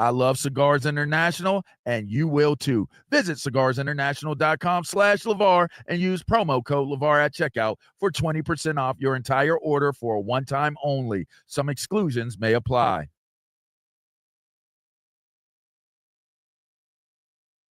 I love Cigars International, and you will too. Visit cigarsinternational.com/LeVar and use promo code LeVar at checkout for 20% off your entire order for a one-time only. Some exclusions may apply.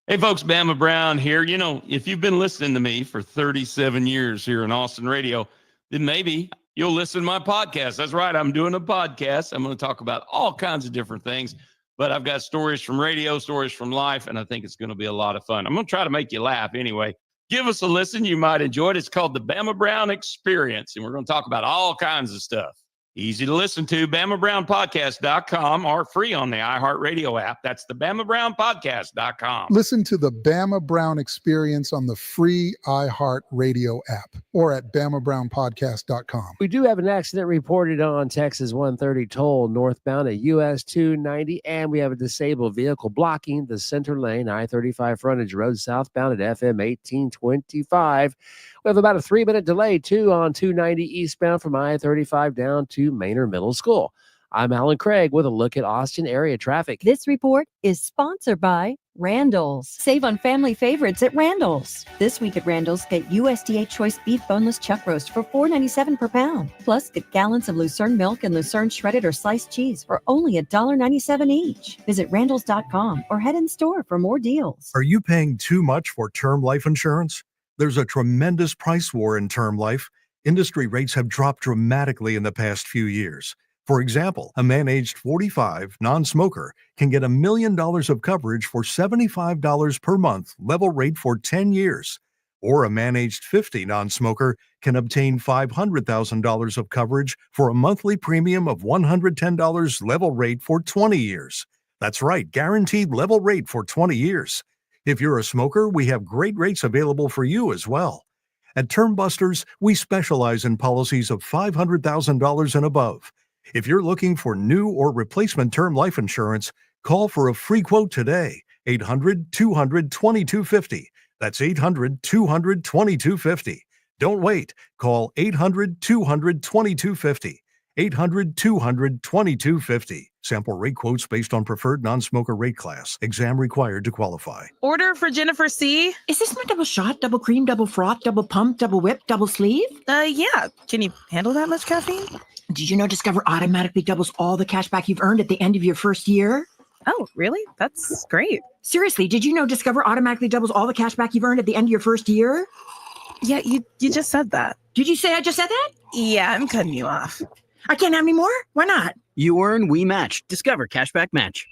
Hey, folks, Bama Brown here. You know, if you've been listening to me for 37 years here in Austin radio, then maybe you'll listen to my podcast. That's right. I'm doing a podcast. I'm going to talk about all kinds of different things, but I've got stories from radio, stories from life, and I think it's going to be a lot of fun. I'm going to try to make you laugh anyway. Give us a listen. You might enjoy it. It's called the Bama Brown Experience, and we're going to talk about all kinds of stuff. Easy to listen to, BamaBrownPodcast.com, or free on the iHeartRadio app. That's the BamaBrownPodcast.com. Listen to the Bama Brown Experience on the free iHeartRadio app or at BamaBrownPodcast.com. We do have an accident reported on Texas 130 toll northbound at US 290, and we have a disabled vehicle blocking the center lane, I-35 frontage road southbound at FM 1825. We have about a 3-minute delay, too, on 290 eastbound from I-35 down to Maynard Middle School. I'm Alan Craig with a look at Austin area traffic. This report is sponsored by Randall's. Save on family favorites at Randall's. This week at Randall's, get USDA Choice Beef Boneless Chuck Roast for $4.97 per pound. Plus, get gallons of Lucerne milk and Lucerne shredded or sliced cheese for only $1.97 each. Visit Randalls.com or head in store for more deals. Are you paying too much for term life insurance? There's a tremendous price war in term life. Industry rates have dropped dramatically in the past few years. For example, a man aged 45, non-smoker, can get $1 million of coverage for $75 per month, level rate for 10 years. Or a man aged 50, non-smoker, can obtain $500,000 of coverage for a monthly premium of $110, level rate for 20 years. That's right, guaranteed level rate for 20 years. If you're a smoker, we have great rates available for you as well. At Term Busters, we specialize in policies of $500,000 and above. If you're looking for new or replacement term life insurance, call for a free quote today. 800-200-2250. That's 800-200-2250. Don't wait. Call 800-200-2250. 800-200-2250. Sample rate quotes based on preferred non-smoker rate class. Exam required to qualify. Order for Jennifer C. Is this my double shot, double cream, double froth, double pump, double whip, double sleeve? Yeah. Can you handle that much caffeine? Did you know Discover automatically doubles all the cash back you've earned at the end of your first year? Oh, really? That's great. Seriously, did you know Discover automatically doubles all the cash back you've earned at the end of your first year? Yeah, you just said that. Did you say I just said that? Yeah, I'm cutting you off. I can't have any more? Why not? You earn, we match. Discover Cashback Match.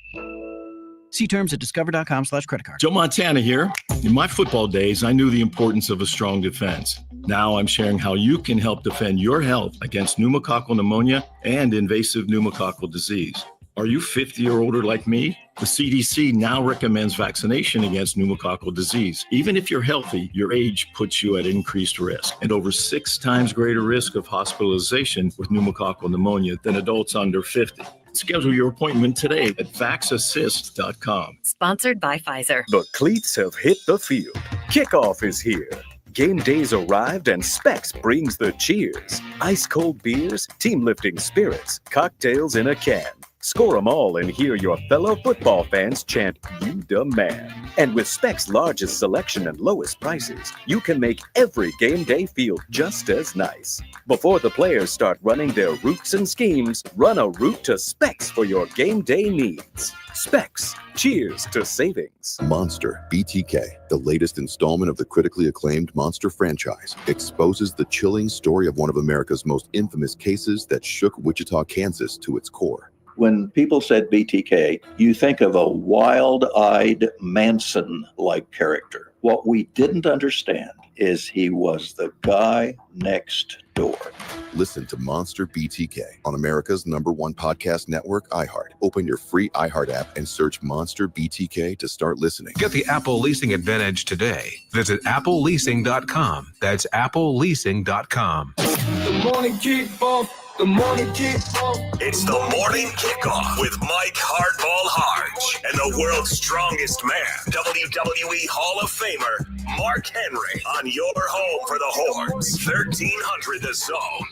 See terms at discover.com/creditcard. Joe Montana here. In my football days, I knew the importance of a strong defense. Now I'm sharing how you can help defend your health against pneumococcal pneumonia and invasive pneumococcal disease. Are you 50 or older like me? The CDC now recommends vaccination against pneumococcal disease. Even if you're healthy, your age puts you at increased risk and over 6 times greater risk of hospitalization with pneumococcal pneumonia than adults under 50. Schedule your appointment today at vaxassist.com. Sponsored by Pfizer. The cleats have hit the field. Kickoff is here. Game day's arrived and Specs brings the cheers. Ice cold beers, team lifting spirits, cocktails in a can. Score them all and hear your fellow football fans chant, "You the man." And with Specs' largest selection and lowest prices, you can make every game day feel just as nice. Before the players start running their routes and schemes, run a route to Specs for your game day needs. Specs. Cheers to savings. Monster BTK, the latest installment of the critically acclaimed Monster franchise, exposes the chilling story of one of America's most infamous cases that shook Wichita, Kansas to its core. When people said BTK, you think of a wild-eyed Manson-like character. What we didn't understand is he was the guy next door. Listen to Monster BTK on America's #1 podcast network, iHeart. Open your free iHeart app and search Monster BTK to start listening. Get the Apple Leasing Advantage today. Visit appleleasing.com. That's appleleasing.com. The morning kickoff. The morning kickoff. It's the morning kickoff with Mike Hardball Harge and the world's strongest man, WWE Hall of Famer, Mark Henry, on your home for the Horns, 1300 The Zone.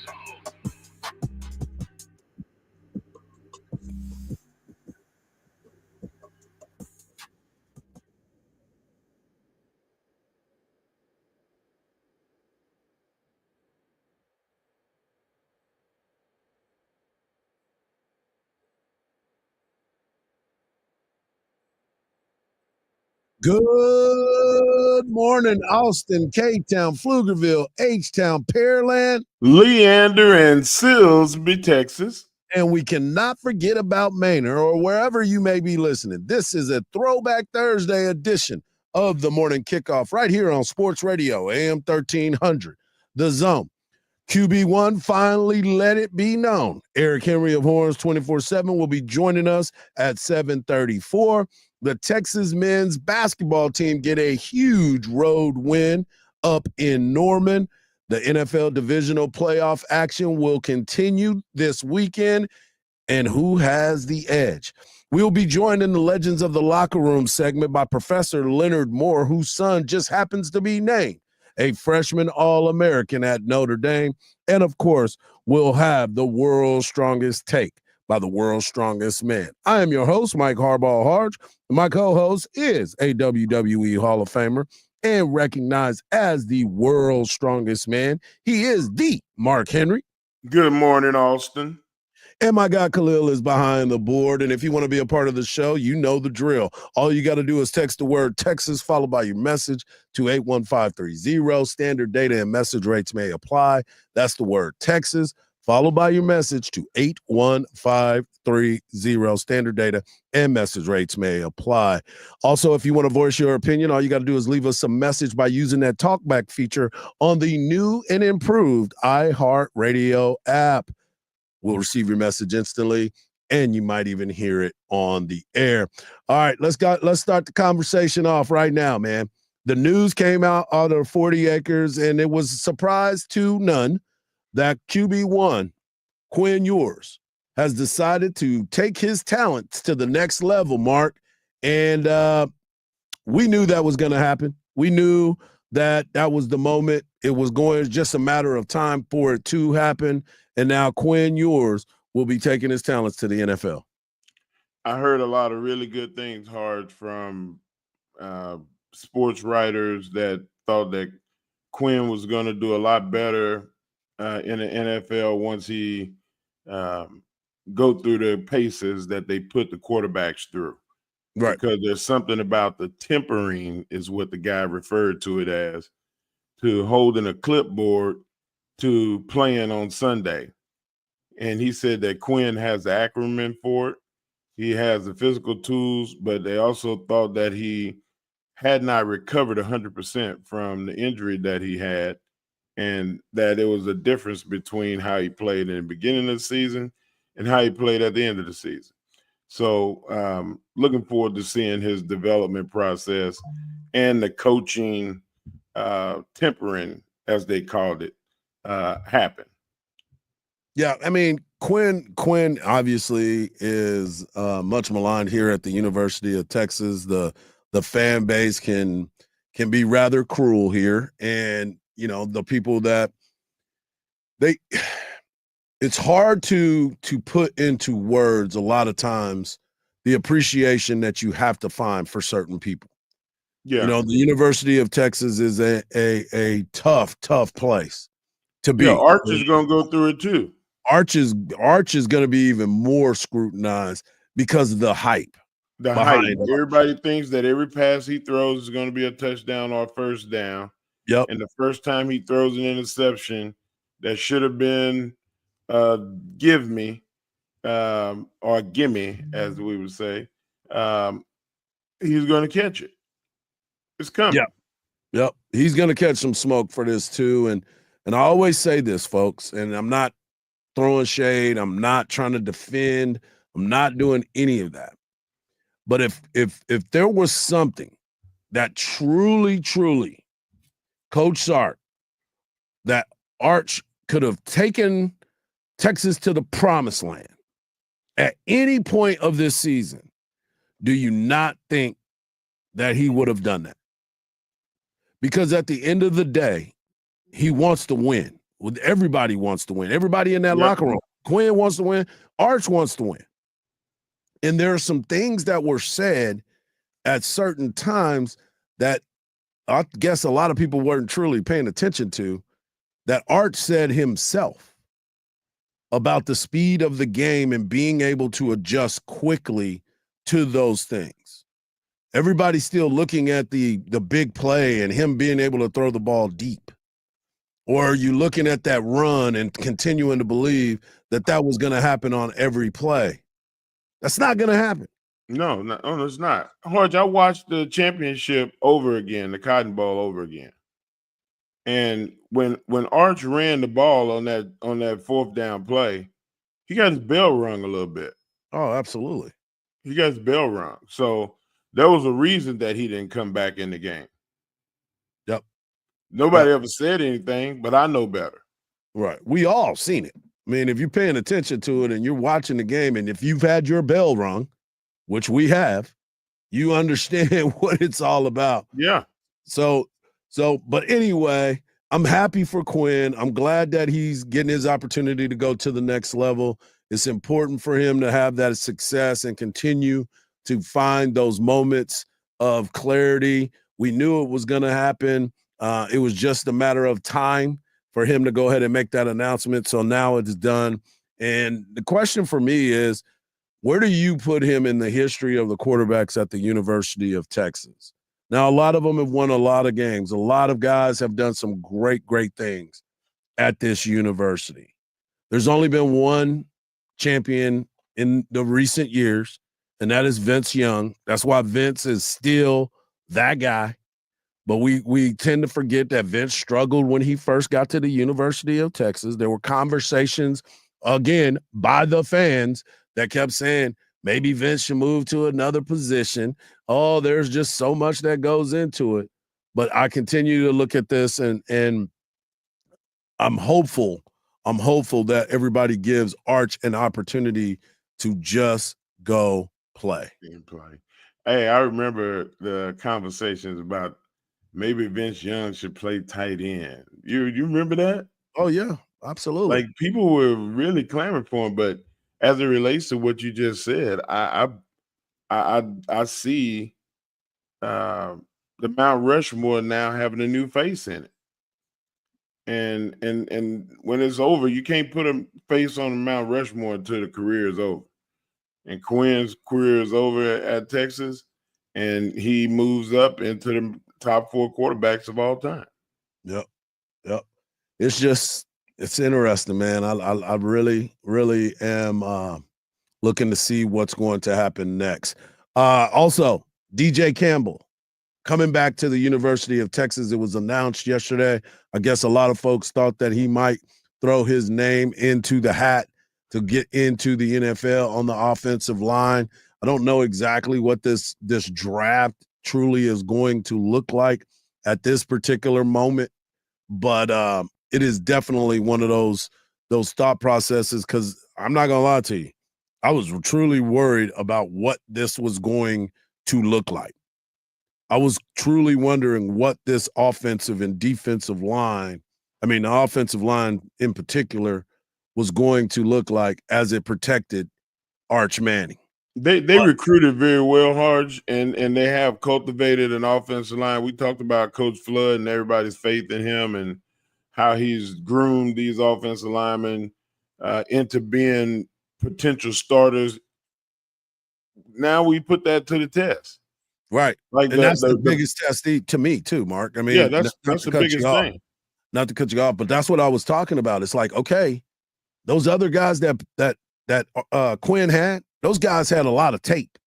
Good morning, Austin, K-Town, Pflugerville, H-Town, Pearland, Leander, and Silsbee, Texas. And we cannot forget about Manor or wherever you may be listening. This is a Throwback Thursday edition of the Morning Kickoff right here on Sports Radio, AM 1300, The Zone. QB1 finally let it be known. Eric Henry of Horns 24/7 will be joining us at 7:34. The Texas men's basketball team get a huge road win up in Norman. The NFL divisional playoff action will continue this weekend. And who has the edge? We'll be joined in the Legends of the Locker Room segment by Professor Leonard Moore, whose son just happens to be named a freshman All-American at Notre Dame. And, of course, we'll have the world's strongest take by the world's strongest man. I am your host, Mike Harbaugh Harge. My co-host is a WWE Hall of Famer and recognized as the world's strongest man. He is the Mark Henry. Good morning, Austin. And my guy Khalil is behind the board. And if you want to be a part of the show, you know the drill. All you got to do is text the word Texas followed by your message to 81530. Standard data and message rates may apply. That's the word Texas followed by your message to 81530. Standard data and message rates may apply. Also, if you want to voice your opinion, all you got to do is leave us a message by using that talkback feature on the new and improved iHeartRadio app. We'll receive your message instantly, and you might even hear it on the air. All right, let's start the conversation off right now, man. The news came out of 40 acres, and it was a surprise to none that QB1, Quinn Ewers, has decided to take his talents to the next level, Mark. And we knew that was going to happen. We knew that was the moment. It was just a matter of time for it to happen. And now Quinn Ewers will be taking his talents to the NFL. I heard a lot of really good things, Hard, from sports writers that thought that Quinn was going to do a lot better in the NFL once he go through the paces that they put the quarterbacks through. Right. Because there's something about the tempering is what the guy referred to it as, to holding a clipboard to playing on Sunday. And he said that Quinn has the acumen for it. He has the physical tools, but they also thought that he had not recovered 100% from the injury that he had, and that it was a difference between how he played in the beginning of the season and how he played at the end of the season. So looking forward to seeing his development process and the coaching tempering, as they called it, happen. Yeah, I mean, Quinn obviously is much maligned here at the University of Texas. The fan base can be rather cruel here, and you know the people that it's hard to put into words a lot of times the appreciation that you have to find for certain people. Yeah, you know, the University of Texas is a tough place to be. Yeah, Arch is going to go through it too. Arch is going to be even more scrutinized because of the hype. The hype. Everybody thinks that every pass he throws is going to be a touchdown or a first down. Yep. And the first time he throws an interception that should have been give me or gimme, as we would say, he's going to catch it. It's coming. Yep. He's going to catch some smoke for this too. And I always say this, folks, and I'm not throwing shade. I'm not trying to defend. I'm not doing any of that. But if there was something that truly Coach Sark, that Arch could have taken Texas to the promised land at any point of this season, do you not think that he would have done that? Because at the end of the day, he wants to win. Everybody wants to win. Everybody in that locker room. Quinn wants to win. Arch wants to win. And there are some things that were said at certain times that I guess a lot of people weren't truly paying attention to, that Arch said himself about the speed of the game and being able to adjust quickly to those things. Everybody's still looking at the big play and him being able to throw the ball deep. Or are you looking at that run and continuing to believe that that was going to happen on every play? That's not going to happen. No, it's not. Hodge, I watched the championship over again, the Cotton Bowl over again. And when Arch ran the ball on that fourth down play, he got his bell rung a little bit. Oh, absolutely. He got his bell rung. So there was a reason that he didn't come back in the game. Yep. Nobody ever said anything, but I know better. Right. We all seen it. I mean, if you're paying attention to it and you're watching the game, and if you've had your bell rung, which we have, you understand what it's all about. Yeah. But anyway, I'm happy for Quinn. I'm glad that he's getting his opportunity to go to the next level. It's important for him to have that success and continue to find those moments of clarity. We knew it was going to happen. It was just a matter of time for him to go ahead and make that announcement. So now it's done. And the question for me is, where do you put him in the history of the quarterbacks at the University of Texas? Now, a lot of them have won a lot of games. A lot of guys have done some great, great things at this university. There's only been one champion in the recent years, and that is Vince Young. That's why Vince is still that guy. But we tend to forget that Vince struggled when he first got to the University of Texas. There were conversations, again, by the fans that kept saying, maybe Vince should move to another position. Oh, there's just so much that goes into it. But I continue to look at this, and I'm hopeful. I'm hopeful that everybody gives Arch an opportunity to just go play. Hey, I remember the conversations about maybe Vince Young should play tight end. You remember that? Oh, yeah, absolutely. Like, people were really clamoring for him, but as it relates to what you just said, I see the Mount Rushmore now having a new face in it. And when it's over, you can't put a face on the Mount Rushmore until the career is over. And Quinn's career is over at Texas, and he moves up into the top 4 quarterbacks of all time. Yep. It's interesting, man. I really, really am looking to see what's going to happen next. Also, DJ Campbell coming back to the University of Texas. It was announced yesterday. I guess a lot of folks thought that he might throw his name into the hat to get into the NFL on the offensive line. I don't know exactly what this draft truly is going to look like at this particular moment, but it is definitely one of those thought processes, because I'm not going to lie to you. I was truly worried about what this was going to look like. I was truly wondering what this offensive and defensive line, the offensive line in particular, was going to look like as it protected Arch Manning. They recruited very well, Harge, and they have cultivated an offensive line. We talked about Coach Flood and everybody's faith in him and how he's groomed these offensive linemen into being potential starters. Now we put that to the test. Right. Like that's the biggest test to me too, Mark. Yeah, that's the biggest thing. Not to cut you off, but that's what I was talking about. It's like, okay, those other guys that Quinn had, those guys had a lot of tape.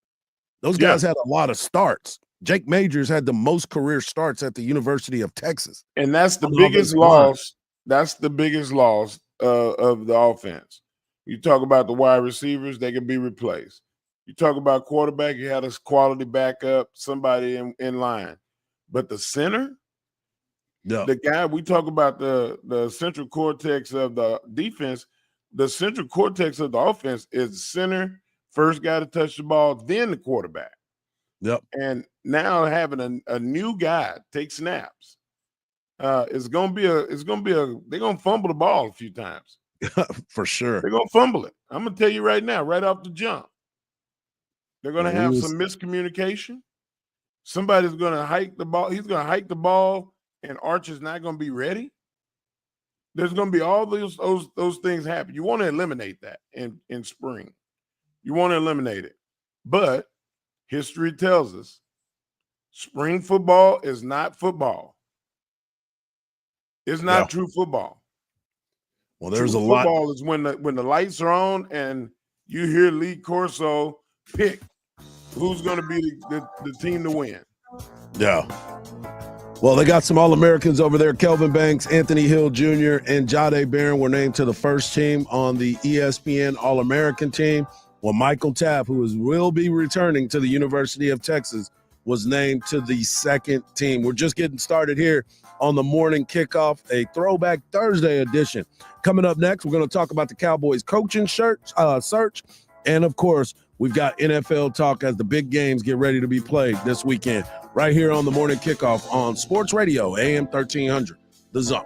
Those guys had a lot of starts. Jake Majors had the most career starts at the University of Texas. And that's the biggest loss. That's the biggest loss of the offense. You talk about the wide receivers, they can be replaced. You talk about quarterback, you had a quality backup, somebody in line. But the center, the guy, we talk about the central cortex of the defense. The central cortex of the offense is center, first guy to touch the ball, then the quarterback. Yep. And now having a new guy take snaps, they're gonna fumble the ball a few times. For sure. They're gonna fumble it. I'm gonna tell you right now, right off the jump. They're gonna have some miscommunication. Somebody's gonna hike the ball. He's gonna hike the ball, and Arch is not gonna be ready. There's going to be all those things happen. You want to eliminate that in spring. You want to eliminate it. But history tells us Spring football is not football. It's not true football. Well, there's true a lot. Football is when the lights are on and you hear Lee Corso pick who's going to be the team to win. Yeah. Well, they got some All-Americans over there. Kelvin Banks, Anthony Hill Jr., and Jahdae Barron were named to the first team on the ESPN All-American team. Well, Michael Tapp, who will be returning to the University of Texas, was named to the second team. We're just getting started here on the morning kickoff, a Throwback Thursday edition. Coming up next, we're going to talk about the Cowboys coaching search. And, of course, we've got NFL talk as the big games get ready to be played this weekend. Right here on the morning kickoff on Sports Radio, AM 1300, The Zone.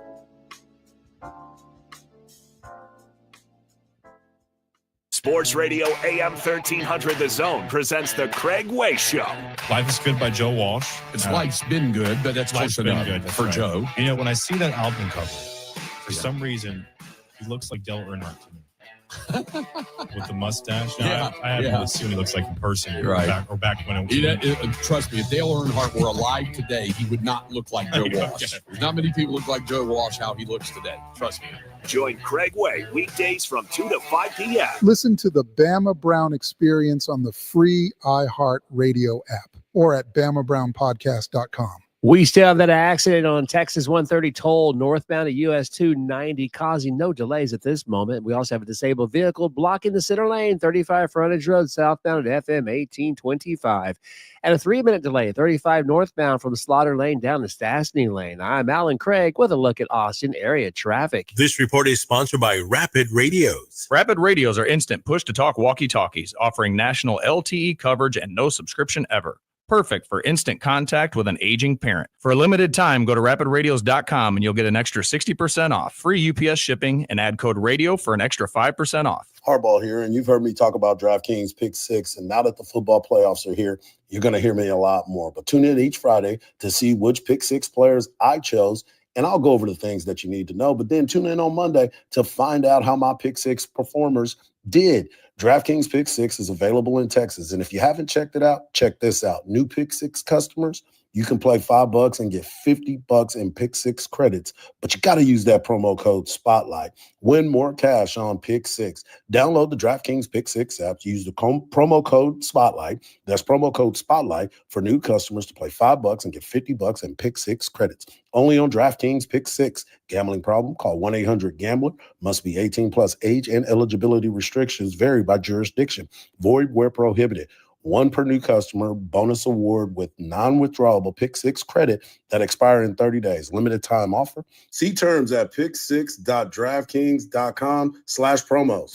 Sports Radio AM 1300 The Zone presents the Craig Way Show. Life is Good by Joe Walsh. Life's been good, but that's close enough for right. Joe. You know, when I see that album cover, for some reason, he looks like Dale Earnhardt to me. With the mustache. Now, I haven't really seen what he looks like in person. Right. Or back when it was. Trust me, if Dale Earnhardt were alive today, he would not look like Joe Walsh. There's not many people look like Joe Walsh how he looks today. Trust me. Join Craig Way weekdays from 2 to 5 p.m. Listen to the Bama Brown Experience on the free iHeart Radio app or at BamaBrownPodcast.com. We still have that accident on Texas 130 toll northbound at US 290, causing no delays at this moment. We also have a disabled vehicle blocking the center lane, 35 Frontage Road southbound at FM 1825. And a 3-minute delay, 35 northbound from Slaughter Lane down to Stastny Lane. I'm Alan Craig with a look at Austin area traffic. This report is sponsored by Rapid Radios. Rapid Radios are instant push-to-talk walkie-talkies, offering national LTE coverage and no subscription ever. Perfect for instant contact with an aging parent. For a limited time, go to rapidradios.com and you'll get an extra 60% off, free UPS shipping, and add code radio for an extra 5% off. Hardball here, and you've heard me talk about DraftKings Pick 6, and now that the football playoffs are here, you're going to hear me a lot more. But tune in each Friday to see which Pick 6 players I chose, and I'll go over the things that you need to know. But then tune in on Monday to find out how my Pick 6 performers did. DraftKings Pick 6 is available in Texas, and if you haven't checked it out, check this out. New Pick 6 customers, you can play $5 and get $50 in Pick 6 credits, but you got to use that promo code SPOTLIGHT. Win more cash on Pick 6. Download the DraftKings Pick 6 app. Use the promo code SPOTLIGHT. That's promo code SPOTLIGHT for new customers to play $5 and get $50 in Pick 6 credits. Only on DraftKings Pick 6. Gambling problem? Call 1-800-GAMBLER. Must be 18 plus. Age and eligibility restrictions vary by jurisdiction. Void where prohibited. One per new customer. Bonus award with non-withdrawable Pick 6 credit that expire in 30 days. Limited time offer. See terms at pick6.draftkings.com/promos.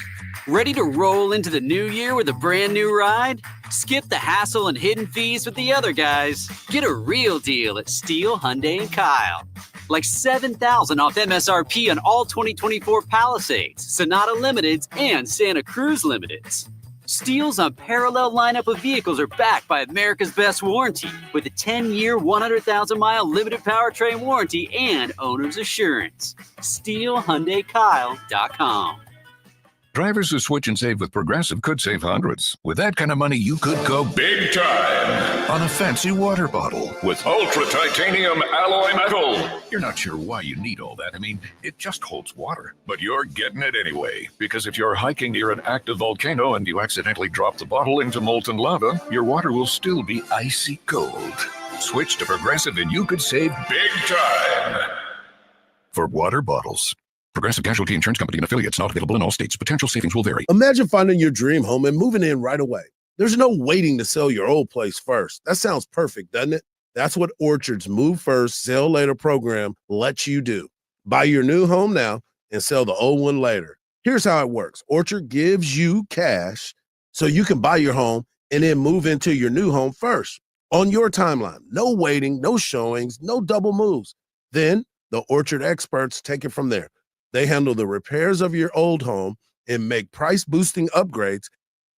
Ready to roll into the new year with a brand new ride? Skip the hassle and hidden fees with the other guys. Get a real deal at Steele, Hyundai, and Kyle. Like $7,000 off MSRP on all 2024 Palisades, Sonata Limiteds, and Santa Cruz Limiteds. Steele's unparalleled lineup of vehicles are backed by America's best warranty with a 10-year, 100,000-mile limited powertrain warranty and owner's assurance. SteeleHyundaiKyle.com. Drivers who switch and save with Progressive could save hundreds. With that kind of money, you could go big time on a fancy water bottle with ultra titanium alloy metal. You're not sure why you need all that. I mean, it just holds water. But you're getting it anyway, because if you're hiking near an active volcano and you accidentally drop the bottle into molten lava, your water will still be icy cold. Switch to Progressive and you could save big time for water bottles. Progressive Casualty Insurance Company and affiliates, not available in all states. Potential savings will vary. Imagine finding your dream home and moving in right away. There's no waiting to sell your old place first. That sounds perfect, doesn't it? That's what Orchard's Move First, Sell Later program lets you do. Buy your new home now and sell the old one later. Here's how it works. Orchard gives you cash so you can buy your home and then move into your new home first on your timeline. No waiting, no showings, no double moves. Then the Orchard experts take it from there. They handle the repairs of your old home and make price-boosting upgrades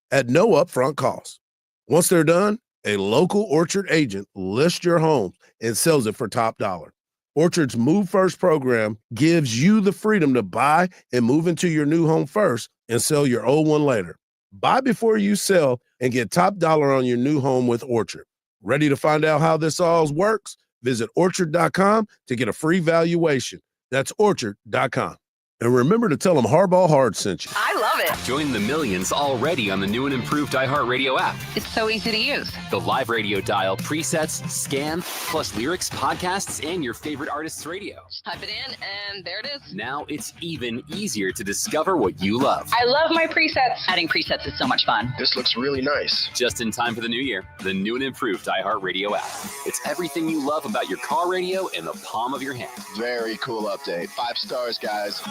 at no upfront cost. Once they're done, a local Orchard agent lists your home and sells it for top dollar. Orchard's Move First program gives you the freedom to buy and move into your new home first and sell your old one later. Buy before you sell and get top dollar on your new home with Orchard. Ready to find out how this all works? Visit orchard.com to get a free valuation. That's orchard.com. And remember to tell them Hardball Hard sent you. I love it. Join the millions already on the new and improved iHeartRadio app. It's so easy to use. The live radio dial, presets, scan, plus lyrics, podcasts, and your favorite artist's radio. Just type it in, and there it is. Now it's even easier to discover what you love. I love my presets. Adding presets is so much fun. This looks really nice. Just in time for the new year, the new and improved iHeartRadio app. It's everything you love about your car radio in the palm of your hand. Very cool update. 5 stars, guys.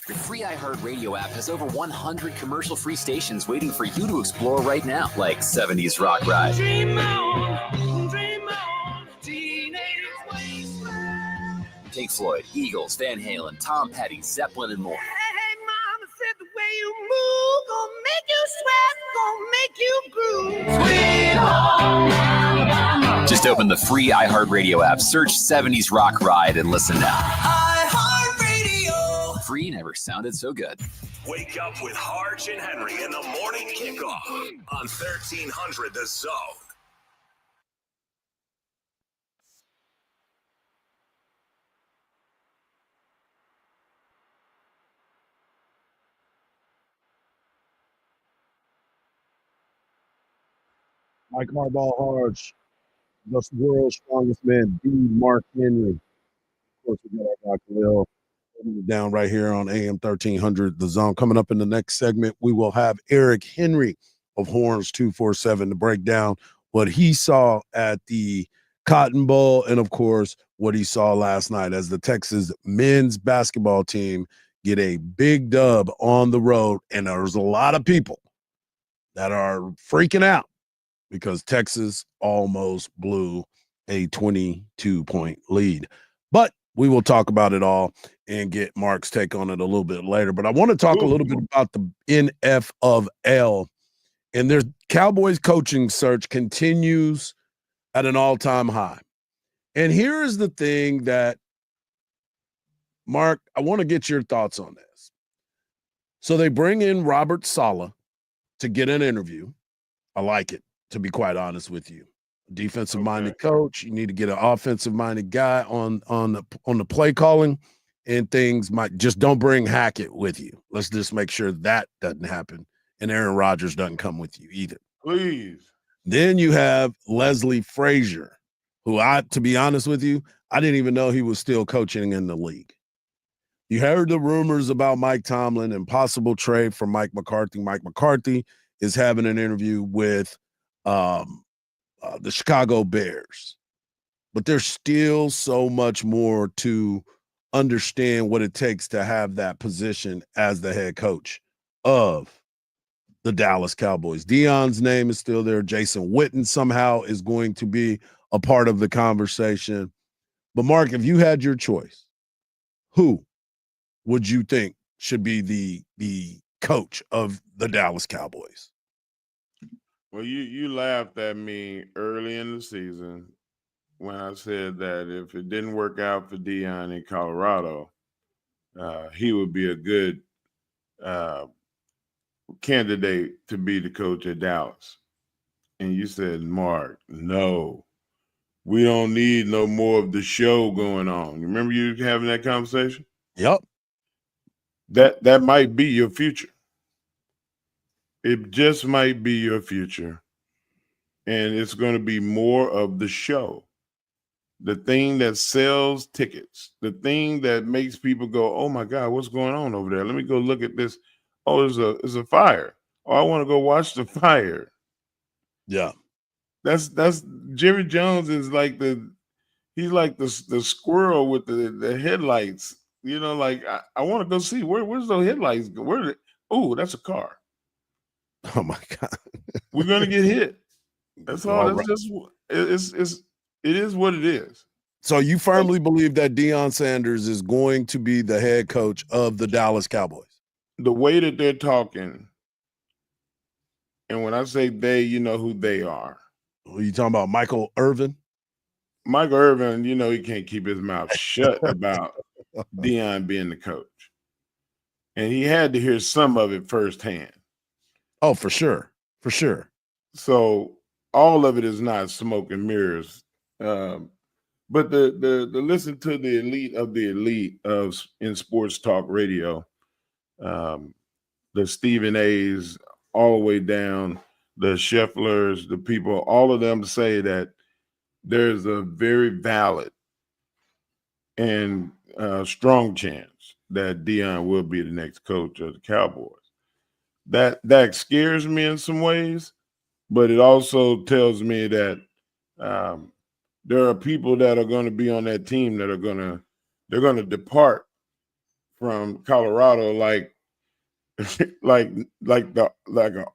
The free iHeartRadio app has over 100 commercial-free stations waiting for you to explore right now, like 70s Rock Ride, Pink Floyd, Eagles, Van Halen, Tom Petty, Zeppelin, and more. Hey, mama said the way you move, gonna make you sweat, gonna make you groove. Sweet home Alabama. Just open the free iHeartRadio app, search 70s Rock Ride, and listen now. iHeartRadio. Free never sounded so good. Wake up with Harge and Henry in the morning kickoff on 1300 The Zone. Mike Hardball Harge, the world's strongest man, the Mark Henry. Of course, we got our Dr. Will down right here on AM 1300 The Zone. Coming up in the next segment, we will have Eric Henry of Horns 247 to break down what he saw at the Cotton Bowl and, of course, what he saw last night as the Texas men's basketball team get a big dub on the road. And there's a lot of people that are freaking out because Texas almost blew a 22-point lead. But we will talk about it all and get Mark's take on it a little bit later. But I want to talk a little bit about the NFL. And their Cowboys coaching search continues at an all-time high. And here is the thing that, Mark, I want to get your thoughts on this. So they bring in Robert Saleh to get an interview. I like it, to be quite honest with you. Defensive-minded coach. You need to get an offensive-minded guy on the play calling, and things might just don't bring Hackett with you. Let's just make sure that doesn't happen, and Aaron Rodgers doesn't come with you either. Please. Then you have Leslie Frazier, who to be honest with you, I didn't even know he was still coaching in the league. You heard the rumors about Mike Tomlin and possible trade for Mike McCarthy. Mike McCarthy is having an interview with the Chicago Bears. But there's still so much more to understand what it takes to have that position as the head coach of the Dallas Cowboys. Deion's name is still there. Jason Witten somehow is going to be a part of the conversation. But Mark, if you had your choice, who would you think should be the coach of the Dallas Cowboys? Well, you laughed at me early in the season when I said that if it didn't work out for Deion in Colorado, he would be a good candidate to be the coach at Dallas. And you said, Mark, no, we don't need no more of the show going on. Remember you having that conversation? Yep. That might be your future. It just might be your future. And it's going to be more of the show. The thing that sells tickets, the thing that makes people go, oh my God, what's going on over there? Let me go look at this. Oh, there's a fire. Oh, I want to go watch the fire. Yeah. That's Jerry Jones is like he's like the squirrel with the headlights. You know, like I want to go see where's those headlights go? Oh, that's a car. Oh my God. We're gonna get hit. That's all. All That's just it is what it is. So you firmly believe that Deion Sanders is going to be the head coach of the Dallas Cowboys? The way that they're talking, and when I say they, you know who they are. Who are you talking about? Michael Irvin? Michael Irvin, you know he can't keep his mouth shut about Deion being the coach. And he had to hear some of it firsthand. Oh, for sure. For sure. So all of it is not smoke and mirrors. But the listen to the elite of in sports talk radio, the Stephen A's all the way down, the Schefflers, the people, all of them say that there's a very valid and strong chance that Deion will be the next coach of the Cowboys. That scares me in some ways, but it also tells me that there are people that are going to be on that team that are going to depart from Colorado like an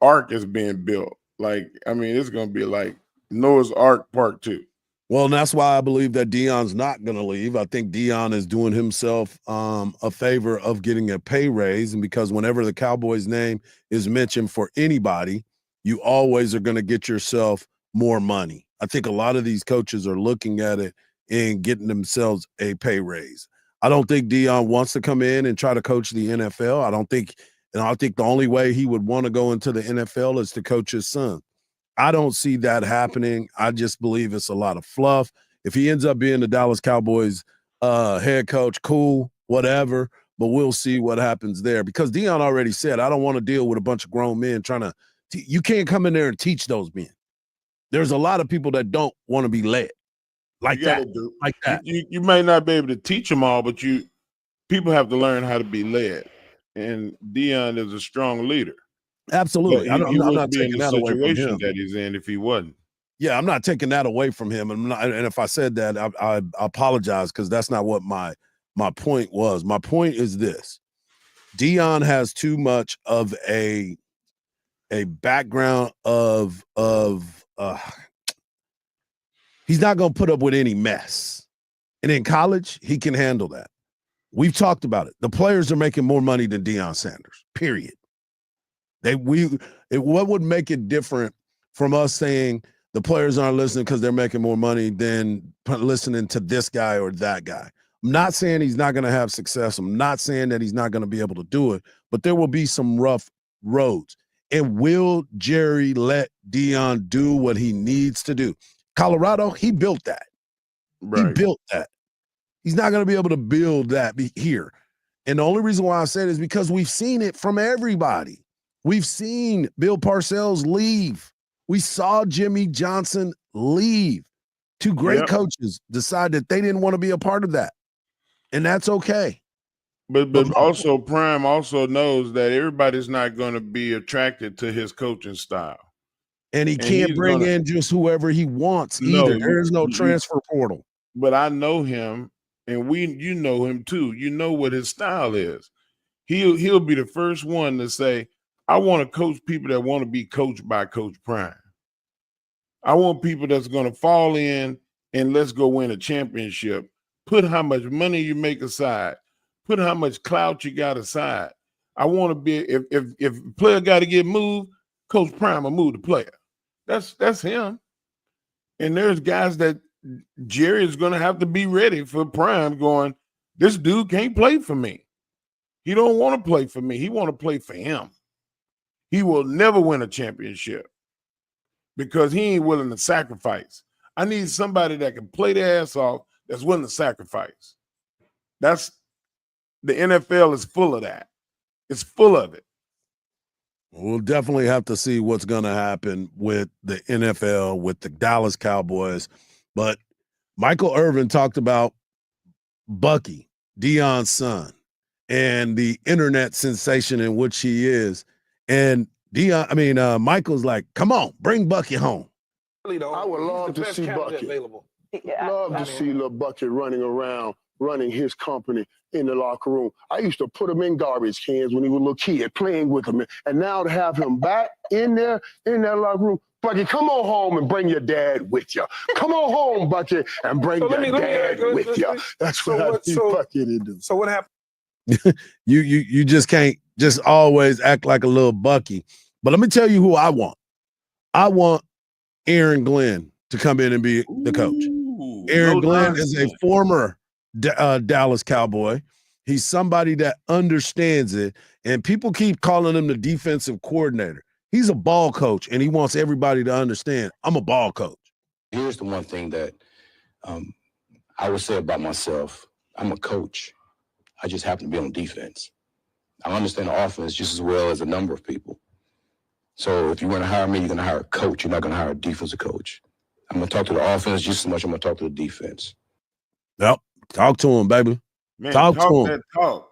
ark is being built. Like, I mean, it's going to be like Noah's Ark Part 2. Well, and that's why I believe that Deion's not going to leave. I think Deion is doing himself a favor of getting a pay raise, and because whenever the Cowboys' name is mentioned for anybody, you always are going to get yourself more money. I think a lot of these coaches are looking at it and getting themselves a pay raise. I don't think Deion wants to come in and try to coach the NFL. I think the only way he would want to go into the NFL is to coach his son. I don't see that happening. I just believe it's a lot of fluff. If he ends up being the Dallas Cowboys head coach, cool, whatever, but we'll see what happens there. Because Deion already said, I don't want to deal with a bunch of grown men trying to you can't come in there and teach those men. There's a lot of people that don't want to be led like that. Like that. You may not be able to teach them all, but people have to learn how to be led. And Deion is a strong leader. Absolutely. I'm not taking that away from him. That he's in if he wasn't. Yeah, I'm not taking that away from him. And if I said that, I apologize, because that's not what my point was. My point is this: Deion has too much of a background of he's not going to put up with any mess. And in college, he can handle that. We've talked about it. The players are making more money than Deion Sanders, period. What would make it different from us saying the players aren't listening because they're making more money than listening to this guy or that guy? I'm not saying he's not going to have success. I'm not saying that he's not going to be able to do it, but there will be some rough roads. And will Jerry let Deion do what he needs to do? Colorado, he built that. Right. He built that. He's not going to be able to build that here. And the only reason why I said it is because we've seen it from everybody. We've seen Bill Parcells leave. We saw Jimmy Johnson leave. Two great coaches decide that they didn't want to be a part of that. And that's okay. But also Prime also knows that everybody's not going to be attracted to his coaching style. And he can't bring in just whoever he wants either. There is no transfer portal. But I know him, and you know him too. You know what his style is. He'll be the first one to say, I want to coach people that want to be coached by Coach Prime. I want people that's going to fall in and let's go win a championship. Put how much money you make aside. Put how much clout you got aside. I want to be, if a player got to get moved, Coach Prime will move the player. That's him. And there's guys that Jerry is going to have to be ready for Prime going, this dude can't play for me. He don't want to play for me. He want to play for him. He will never win a championship because he ain't willing to sacrifice. I need somebody that can play their ass off that's willing to sacrifice. The NFL is full of that. It's full of it. We'll definitely have to see what's going to happen with the NFL, with the Dallas Cowboys. But Michael Irvin talked about Bucky, Deion's son, and the internet sensation in which he is. And Michael's like, come on, bring Bucky home. I would love to see Bucky. Love to see little Bucky running around, running his company in the locker room. I used to put him in garbage cans when he was a little kid, playing with him. And now to have him back in that locker room, Bucky, come on home and bring your dad with you. Come on home, Bucky, and bring your dad with you. That's what I need Bucky to do. So what happened? You just can't just always act like a little Bucky. But let me tell you who I want. I want Aaron Glenn to come in and be the coach. Aaron Glenn is a former Dallas Cowboy. He's somebody that understands it, and people keep calling him the defensive coordinator. He's a ball coach, and he wants everybody to understand, I'm a ball coach. Here's the one thing that I would say about myself. I'm a coach. I just happen to be on defense. I understand the offense just as well as a number of people. So if you're going to hire me, you're going to hire a coach. You're not going to hire a defensive coach. I'm going to talk to the offense just as much as I'm going to talk to the defense. Yep. Talk to him, baby. Man, talk to him. That talk.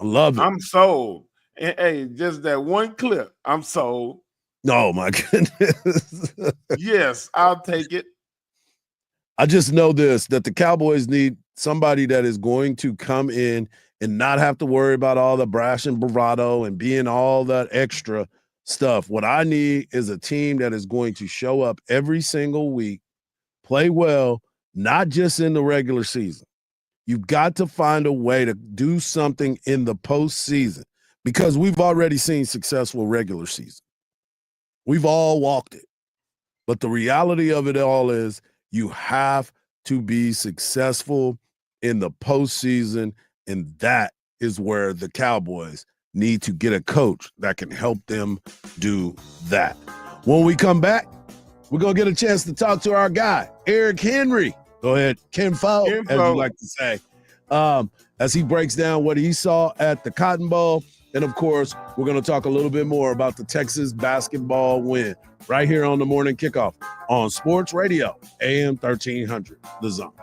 I love it. I'm sold. And, hey, just that one clip, I'm sold. Oh, my goodness. Yes, I'll take it. I just know this, that the Cowboys need somebody that is going to come in and not have to worry about all the brash and bravado and being all that extra stuff. What I need is a team that is going to show up every single week, play well, not just in the regular season. You've got to find a way to do something in the postseason because we've already seen successful regular season. We've all walked it. But the reality of it all is you have to be successful in the postseason, and that is where the Cowboys need to get a coach that can help them do that. When we come back, we're going to get a chance to talk to our guy, Eric Henry. Go ahead, Kenfo, as you like to say, as he breaks down what he saw at the Cotton Bowl. And, of course, we're going to talk a little bit more about the Texas basketball win right here on the Morning Kickoff on Sports Radio, AM 1300, The Zone.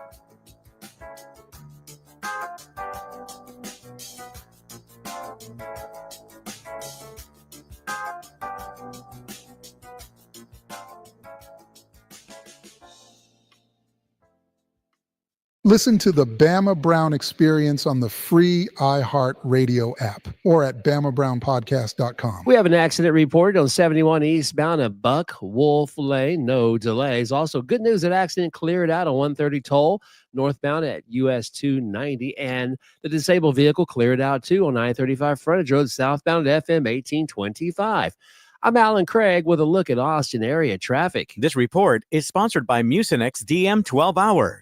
Listen to the Bama Brown Experience on the free iHeart Radio app or at BamaBrownPodcast.com. We have an accident reported on 71 eastbound at Buck Wolf Lane. No delays. Also, good news, that accident cleared out on 130 toll northbound at US 290. And the disabled vehicle cleared out too on 935 frontage road southbound at FM 1825. I'm Alan Craig with a look at Austin area traffic. This report is sponsored by Mucinex DM 12 Hour.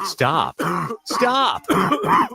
Stop. Stop.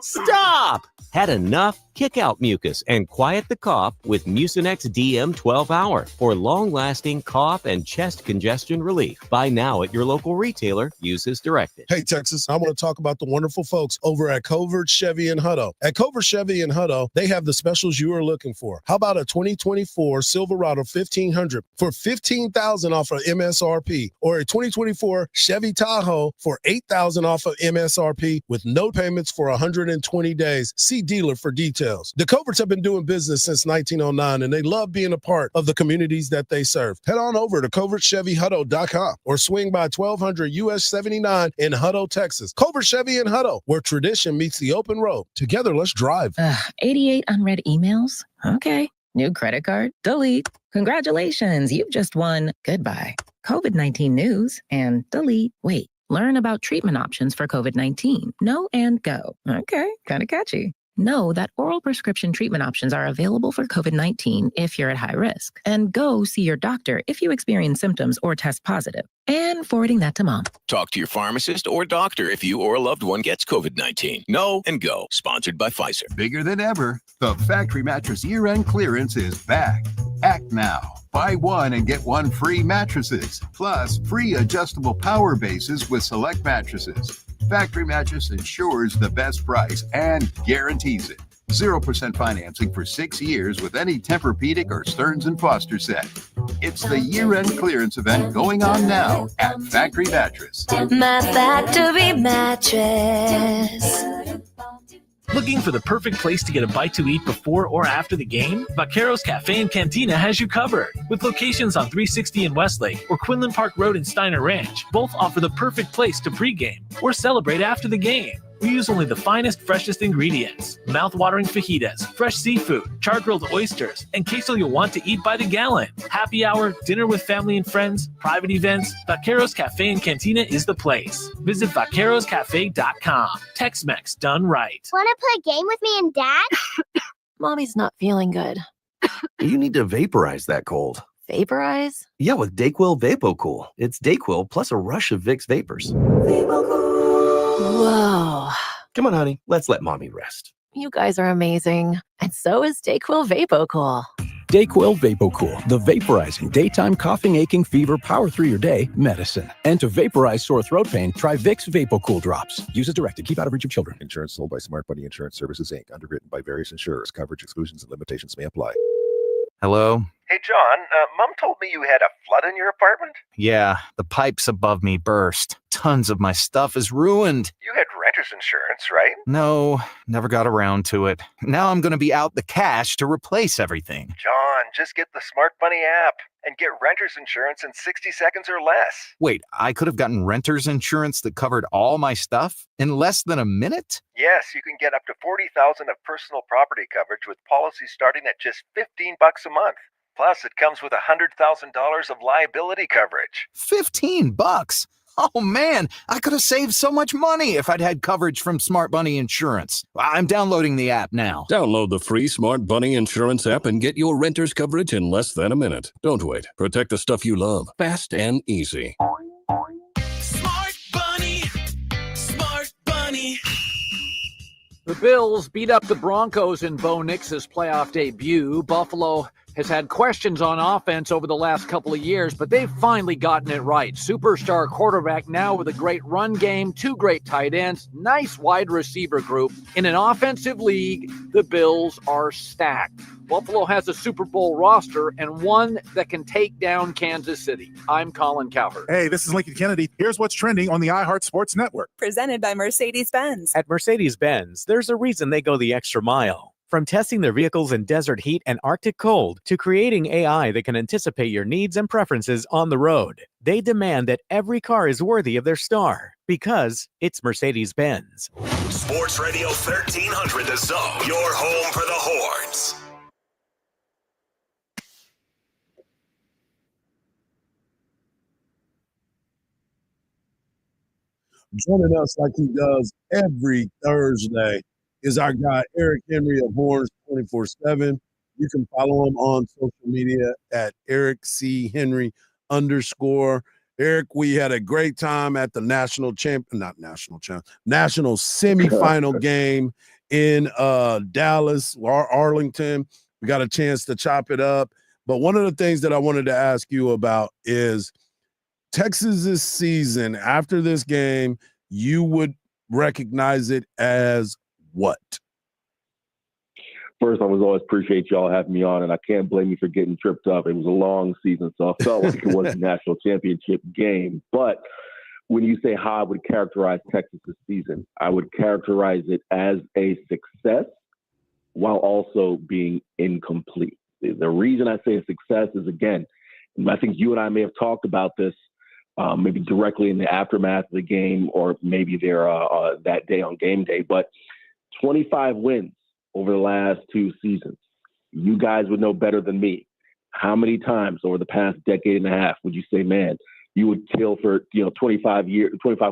Stop. Had enough? Kick out mucus and quiet the cough with Mucinex DM 12 Hour for long-lasting cough and chest congestion relief. Buy now at your local retailer. Use as directed. Hey, Texas, I want to talk about the wonderful folks over at Covert Chevy in Hutto. At Covert Chevy in Hutto, they have the specials you are looking for. How about a 2024 Silverado 1500 for $15,000 off of MSRP, or a 2024 Chevy Tahoe for $8,000 off of MSRP with no payments for 120 days. See dealer for details. The Coverts have been doing business since 1909, and they love being a part of the communities that they serve. Head on over to CovertChevyHutto.com or swing by 1200 US 79 in Hutto, Texas. Covert Chevy in Hutto, where tradition meets the open road. Together, let's drive. 88 unread emails? Okay. New credit card? Delete. Congratulations, you've just won. Goodbye. COVID-19 news and delete. Wait, learn about treatment options for COVID-19. No and go. Okay, kind of catchy. Know that oral prescription treatment options are available for COVID-19 if you're at high risk. And go see your doctor if you experience symptoms or test positive. And forwarding that to mom. Talk to your pharmacist or doctor if you or a loved one gets COVID-19. Know and go. Sponsored by Pfizer. Bigger than ever, the Factory Mattress year-end clearance is back. Act now. Buy one and get one free mattresses, plus free adjustable power bases with select mattresses. Factory Mattress ensures the best price and guarantees it. 0% financing for 6 years with any Tempur-Pedic or Stearns & Foster set. It's the year-end clearance event going on now at Factory Mattress. My Factory Mattress. Looking for the perfect place to get a bite to eat before or after the game? Vaqueros Cafe and Cantina has you covered. With locations on 360 in Westlake or Quinlan Park Road in Steiner Ranch, both offer the perfect place to pregame or celebrate after the game. We use only the finest, freshest ingredients. Mouth-watering fajitas, fresh seafood, char-grilled oysters, and queso you'll want to eat by the gallon. Happy hour, dinner with family and friends, private events, Vaqueros Cafe and Cantina is the place. Visit vaqueroscafe.com. Tex-Mex done right. Want to play a game with me and Dad? Mommy's not feeling good. You need to vaporize that cold. Vaporize? Yeah, with DayQuil VapoCool. It's DayQuil plus a rush of Vicks vapors. Whoa. Come on, honey. Let's let mommy rest. You guys are amazing. And so is DayQuil VapoCool. DayQuil VapoCool, the vaporizing daytime coughing, aching, fever, power through your day medicine. And to vaporize sore throat pain, try Vicks VapoCool drops. Use as directed. Keep out of reach of children. Insurance sold by Smart Money Insurance Services, Inc. Underwritten by various insurers. Coverage exclusions and limitations may apply. Hello? Hey, John, Mom told me you had a flood in your apartment? Yeah, the pipes above me burst. Tons of my stuff is ruined. You had renter's insurance, right? No, never got around to it. Now I'm going to be out the cash to replace everything. John, just get the Smart Money app and get renter's insurance in 60 seconds or less. Wait, I could have gotten renter's insurance that covered all my stuff in less than a minute? Yes, you can get up to $40,000 of personal property coverage with policies starting at just $15 a month. Plus, it comes with $100,000 of liability coverage. $15? Oh man, I could have saved so much money if I'd had coverage from Smart Money Insurance. I'm downloading the app now. Download the free Smart Money Insurance app and get your renter's coverage in less than a minute. Don't wait. Protect the stuff you love. Fast and easy. Smart Bunny. Smart Bunny. The Bills beat up the Broncos in Bo Nix's playoff debut. Buffalo has had questions on offense over the last couple of years, but they've finally gotten it right. Superstar quarterback now with a great run game, 2 great tight ends, nice wide receiver group. In an offensive league, the Bills are stacked. Buffalo has a Super Bowl roster and one that can take down Kansas City. I'm Colin Cowherd. Hey, this is Lincoln Kennedy. Here's what's trending on the iHeart Sports Network. Presented by Mercedes-Benz. At Mercedes-Benz, there's a reason they go the extra mile. From testing their vehicles in desert heat and Arctic cold to creating AI that can anticipate your needs and preferences on the road, they demand that every car is worthy of their star because it's Mercedes-Benz. Sports Radio 1300 The Zone, your home for the Horns. Joining us like he does every Thursday is our guy, Eric Henry of Horns 24/7. You can follow him on social media at Eric C. Henry _. Eric, we had a great time at the national semifinal game in Dallas, Arlington. We got a chance to chop it up. But one of the things that I wanted to ask you about is Texas's season after this game. You would recognize it as what? First, I always appreciate y'all having me on, and I can't blame you for getting tripped up. It was a long season, so I felt like it was a national championship game. But when you say how I would characterize Texas's season, I would characterize it as a success while also being incomplete. The reason I say a success is, again, I think you and I may have talked about this maybe directly in the aftermath of the game or maybe there that day on game day, but 25 wins over the last 2 seasons. You guys would know better than me. How many times over the past decade and a half would you say, man, you would kill for 25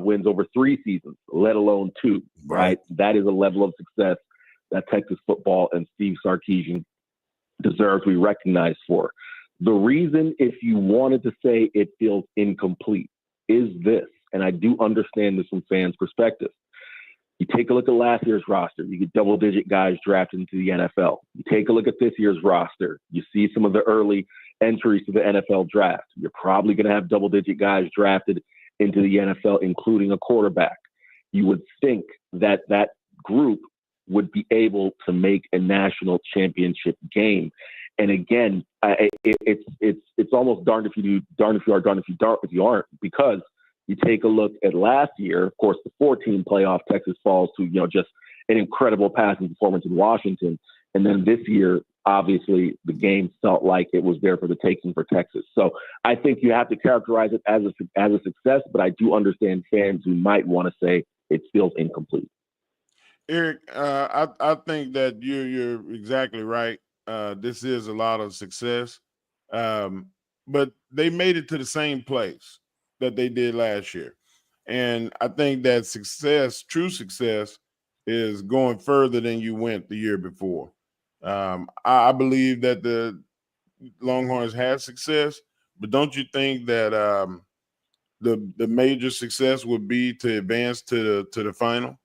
wins over 3 seasons, let alone 2, right? That is a level of success that Texas football and Steve Sarkisian deserves to be recognized for. The reason, if you wanted to say it feels incomplete, is this, and I do understand this from fans' perspective. You take a look at last year's roster. You get double-digit guys drafted into the NFL. You take a look at this year's roster. You see some of the early entries to the NFL draft. You're probably going to have double-digit guys drafted into the NFL, including a quarterback. You would think that that group would be able to make a national championship game. And again, it's almost darned if you do, darned if you are, darned if you aren't, because you take a look at last year, of course, the 14 playoff, Texas falls to, just an incredible passing performance in Washington. And then this year, obviously, the game felt like it was there for the taking for Texas. So I think you have to characterize it as a success, but I do understand fans who might want to say it feels incomplete. Eric, I think that you're exactly right. This is a lot of success, but they made it to the same place that they did last year. And I think that success, true success, is going further than you went the year before. I believe that the Longhorns had success, but don't you think that the major success would be to advance to the final?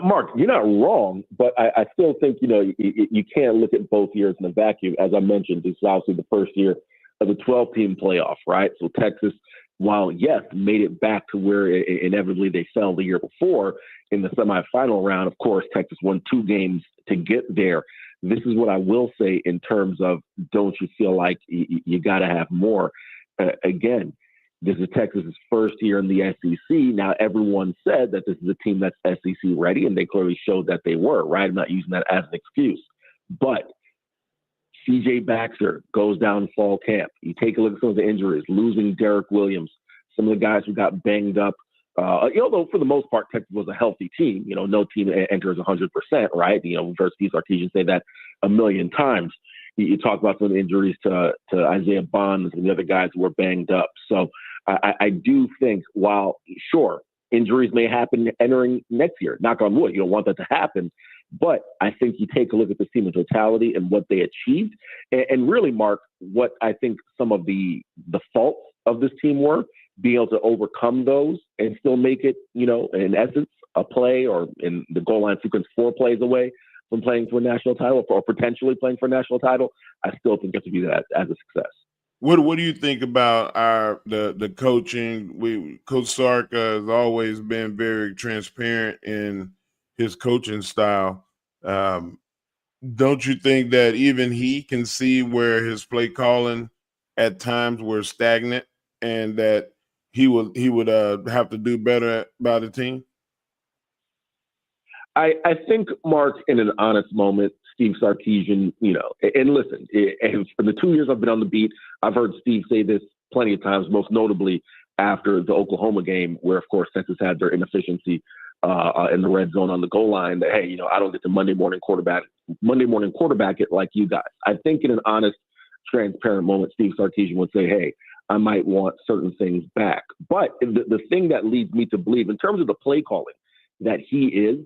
Mark, you're not wrong, but I still think, you can't look at both years in a vacuum. As I mentioned, this is obviously the first year of the 12-team playoff, right? So Texas, while, yes, made it back to where inevitably they fell the year before in the semifinal round, of course, Texas won 2 games to get there. This is what I will say in terms of, don't you feel like you got to have more? Again, this is Texas's first year in the SEC. Now, everyone said that this is a team that's SEC ready, and they clearly showed that they were, right? I'm not using that as an excuse. But C.J. Baxter goes down fall camp. You take a look at some of the injuries, losing Derek Williams, some of the guys who got banged up. Although for the most part, Texas was a healthy team. No team enters 100%, right? We've heard Steve Sarkisian say that a million times. You talk about some of the injuries to Isaiah Bonds and the other guys who were banged up. So I do think, while, sure, injuries may happen entering next year, knock on wood, you don't want that to happen. But I think you take a look at the team in totality and what they achieved. And really, Mark, what I think some of the faults of this team were, being able to overcome those and still make it, in essence, a play, or in the goal line sequence 4 plays away from playing for a national title, or potentially playing for a national title. I still think you have to view that as a success. What do you think about the coaching? Coach Sark has always been very transparent in his coaching style. Don't you think that even he can see where his play calling at times were stagnant, and that he would have to do better by the team? I think, Mark, in an honest moment, Steve Sarkisian, and listen, for the 2 years I've been on the beat, I've heard Steve say this plenty of times, most notably after the Oklahoma game, where, of course, Texas had their inefficiency in the red zone on the goal line, that, hey, I don't get to Monday morning quarterback it like you guys. I think in an honest, transparent moment, Steve Sarkisian would say, hey, I might want certain things back. But the thing that leads me to believe, in terms of the play calling, that he is,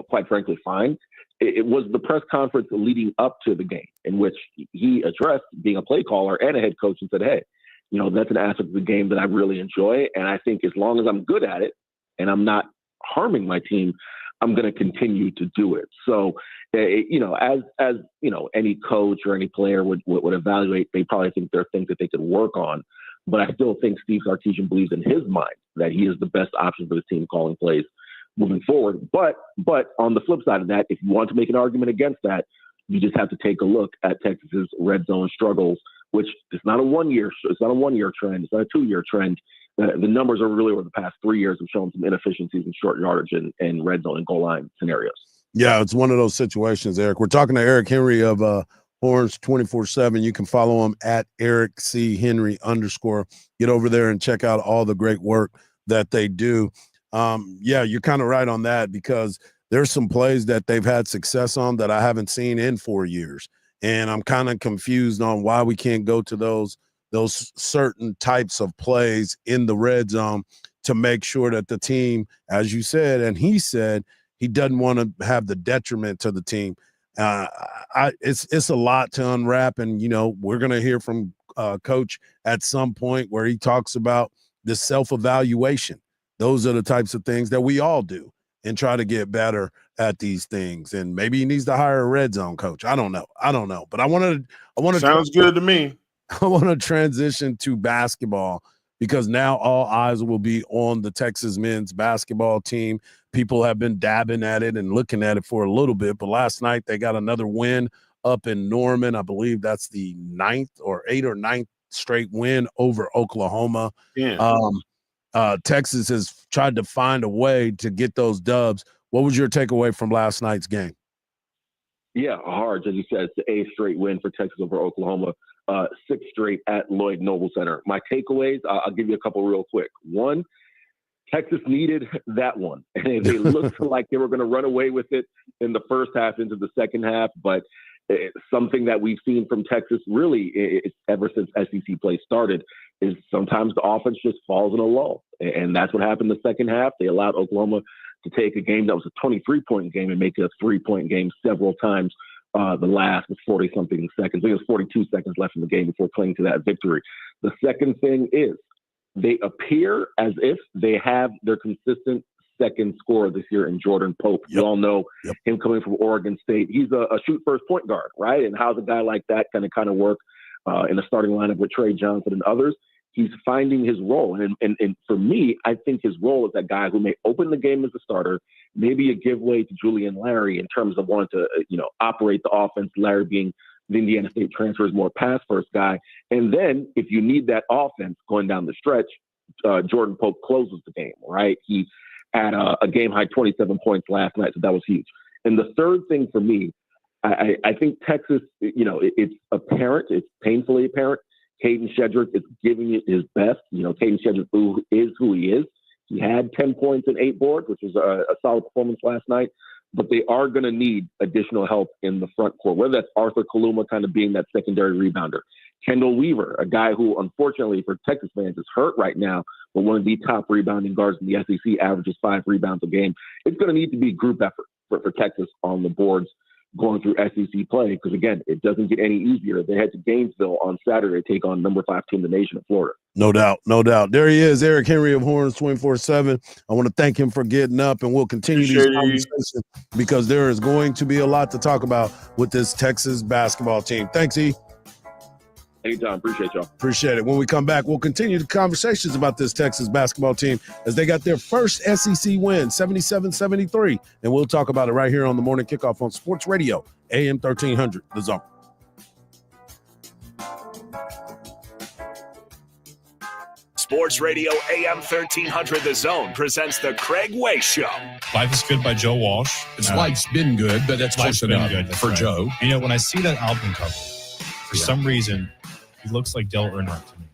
quite frankly, fine. It was the press conference leading up to the game in which he addressed being a play caller and a head coach and said, hey, that's an aspect of the game that I really enjoy. And I think as long as I'm good at it and I'm not harming my team, I'm going to continue to do it. So, as any coach or any player would evaluate, they probably think there are things that they could work on. But I still think Steve Sarkisian believes in his mind that he is the best option for the team calling plays moving forward. But on the flip side of that, if you want to make an argument against that, you just have to take a look at Texas's red zone struggles, which is not a 1 year. It's not a 1 year trend. It's not a 2 year trend. The numbers are really over the past 3 years have shown some inefficiencies in short yardage and red zone and goal line scenarios. Yeah, it's one of those situations, Eric. We're talking to Eric Henry of Horns 24/7. You can follow him at Eric C. Henry _. Get over there and check out all the great work that they do. Yeah, you're kind of right on that, because there's some plays that they've had success on that I haven't seen in 4 years. And I'm kind of confused on why we can't go to those certain types of plays in the red zone to make sure that the team, as you said, and he said, he doesn't want to have the detriment to the team. It's a lot to unwrap. And, we're going to hear from Coach at some point where he talks about the self-evaluation. Those are the types of things that we all do and try to get better at these things. And maybe he needs to hire a red zone coach. I don't know. But I want to. Sounds good to me. I want to transition to basketball, because now all eyes will be on the Texas men's basketball team. People have been dabbing at it and looking at it for a little bit, but last night they got another win up in Norman. I believe that's the 8th or 9th straight win over Oklahoma. Yeah. Texas has tried to find a way to get those dubs. What was your takeaway from last night's game? Yeah, hard. As you said, it's the 8th straight win for Texas over Oklahoma, 6th straight at Lloyd Noble Center. My takeaways, I'll give you a couple real quick. One, Texas needed that one. And they looked like they were going to run away with it in the first half into the second half. But something that we've seen from Texas really ever since SEC play started is sometimes the offense just falls in a lull. And that's what happened in the second half. They allowed Oklahoma to take a game that was a 23-point game and make it a 3-point game several times. The last was 40-something seconds. I think it was 42 seconds left in the game before playing to that victory. The second thing is they appear as if they have their consistent second scorer this year in Jordan Pope. You all know him coming from Oregon State. He's a shoot-first point guard, right? And how's a guy like that kind of work in the starting lineup with Trey Johnson and others? He's finding his role. And for me, I think his role is that guy who may open the game as a starter, maybe a giveaway to Julian Larry in terms of wanting to, operate the offense, Larry being the Indiana State transfer's more pass-first guy. And then if you need that offense going down the stretch, Jordan Pope closes the game, right? He had a game-high 27 points last night, so that was huge. And the third thing for me, I think Texas, it's apparent, it's painfully apparent, Caden Shedrick is giving it his best. Caden Shedrick is who he is. He had 10 points and 8 boards, which was a solid performance last night. But they are going to need additional help in the front court, whether that's Arthur Kaluma kind of being that secondary rebounder. Kendall Weaver, a guy who, unfortunately for Texas fans, is hurt right now, but one of the top rebounding guards in the SEC, averages 5 rebounds a game. It's going to need to be group effort for Texas on the boards going through SEC play, because, again, it doesn't get any easier. They head to Gainesville on Saturday to take on number 5 team in the nation of Florida. No doubt, no doubt. There he is, Eric Henry of Horns 24/7. I want to thank him for getting up, and we'll continue these conversations because there is going to be a lot to talk about with this Texas basketball team. Thanks, E. Anytime. Appreciate y'all. Appreciate it. When we come back, we'll continue the conversations about this Texas basketball team as they got their first SEC win, 77-73. And we'll talk about it right here on the Morning Kickoff on Sports Radio, AM 1300, The Zone. Sports Radio AM 1300 The Zone presents the Craig Way Show. Life is Good by Joe Walsh. Life's been good, but that's close enough for right. Joe. When I see that album cover, for some reason, he looks like Dale Earnhardt to me.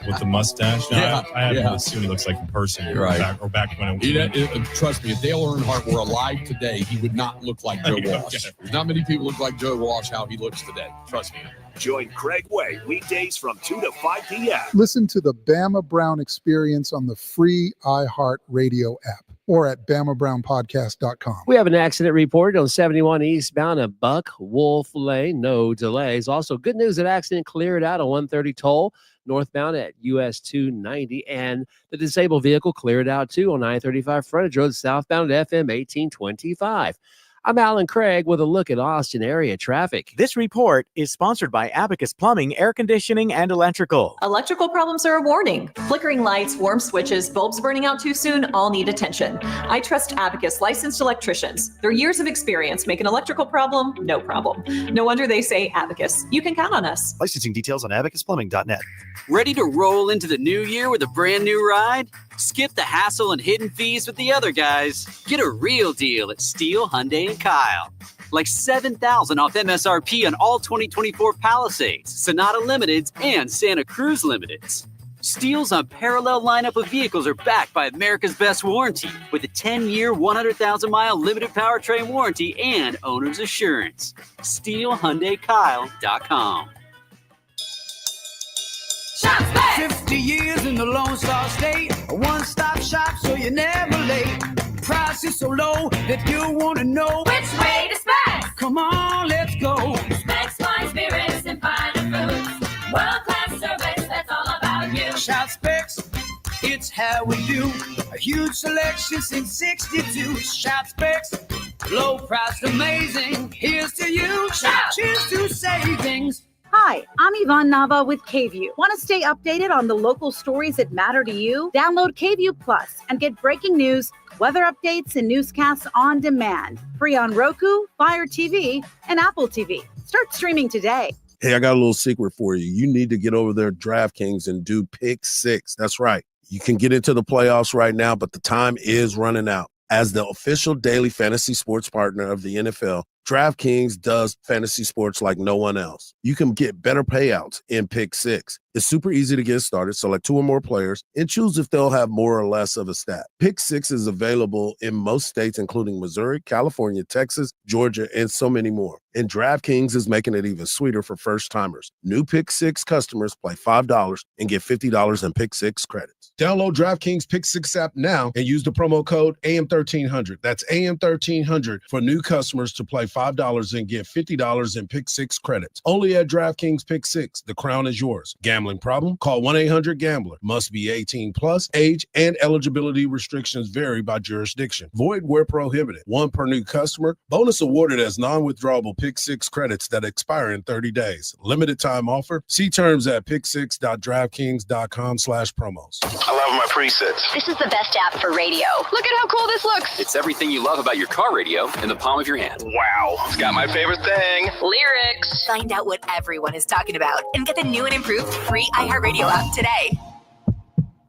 With the mustache. Now, I haven't really seen what he looks like in person. Right. Back when it trust me, if Dale Earnhardt were alive today, he would not look like Joe Walsh. There's not many people look like Joe Walsh how he looks today. Trust me. Join Craig Way weekdays from 2 to 5 p.m. Listen to the Bama Brown Experience on the free iHeart Radio app or at BamaBrownPodcast.com. We have an accident report on 71 eastbound at Buck Wolf Lane. No delays. Also, good news, that accident cleared out on 130 toll northbound at US 290, and the disabled vehicle cleared out too on 935 frontage road southbound at FM 1825. I'm Alan Craig with a look at Austin area traffic. This report is sponsored by Abacus Plumbing, Air Conditioning, and Electrical. Electrical problems are a warning. Flickering lights, warm switches, bulbs burning out too soon, all need attention. I trust Abacus licensed electricians. Their years of experience make an electrical problem no problem. No wonder they say Abacus. You can count on us. Licensing details on abacusplumbing.net. Ready to roll into the new year with a brand new ride? Skip the hassle and hidden fees with the other guys. Get a real deal at Steele, Hyundai, and Kyle. Like $7,000 off MSRP on all 2024 Palisades, Sonata Limiteds, and Santa Cruz Limiteds. Steele's unparalleled lineup of vehicles are backed by America's Best Warranty with a 10-year, 100,000-mile limited powertrain warranty and owner's assurance. SteeleHyundaiKyle.com. 50 years in the Lone Star State, a one-stop shop so you're never late. Price is so low that you want to know which way to Specs. Come on, let's go. Specs wine, spirits, and finer foods. World-class service, that's all about you. Shout Specs, it's how we do. A huge selection since 62. Shout Specs, low price, amazing. Here's to you. Shout. Cheers to savings. Hi, I'm Yvonne Nava with KView. Want to stay updated on the local stories that matter to you? Download KView Plus and get breaking news, weather updates, and newscasts on demand. Free on Roku, Fire TV, and Apple TV. Start streaming today. Hey, I got a little secret for you. You need to get over there at DraftKings and do Pick 6. That's right. You can get into the playoffs right now, but the time is running out. As the official daily fantasy sports partner of the NFL, DraftKings does fantasy sports like no one else. You can get better payouts in Pick 6. It's super easy to get started. Select 2 or more players and choose if they'll have more or less of a stat. Pick 6 is available in most states, including Missouri, California, Texas, Georgia, and so many more. And DraftKings is making it even sweeter for first-timers. New Pick 6 customers play $5 and get $50 in Pick 6 credits. Download DraftKings Pick 6 app now and use the promo code AM1300. That's AM1300 for new customers to play $5 and get $50 in Pick 6 credits. Only at DraftKings Pick 6. The crown is yours. Gamble Gambling problem? Call 1-800-GAMBLER. Must be 18 plus. Age and eligibility restrictions vary by jurisdiction. Void where prohibited. One per new customer. Bonus awarded as non-withdrawable Pick 6 credits that expire in 30 days. Limited time offer. See terms at pick6.draftkings.com/promos. I love my presets. This is the best app for radio. Look at how cool this looks. It's everything you love about your car radio in the palm of your hand. Wow. It's got my favorite thing. Lyrics. Find out what everyone is talking about and get the new and improved free iHeartRadio app today.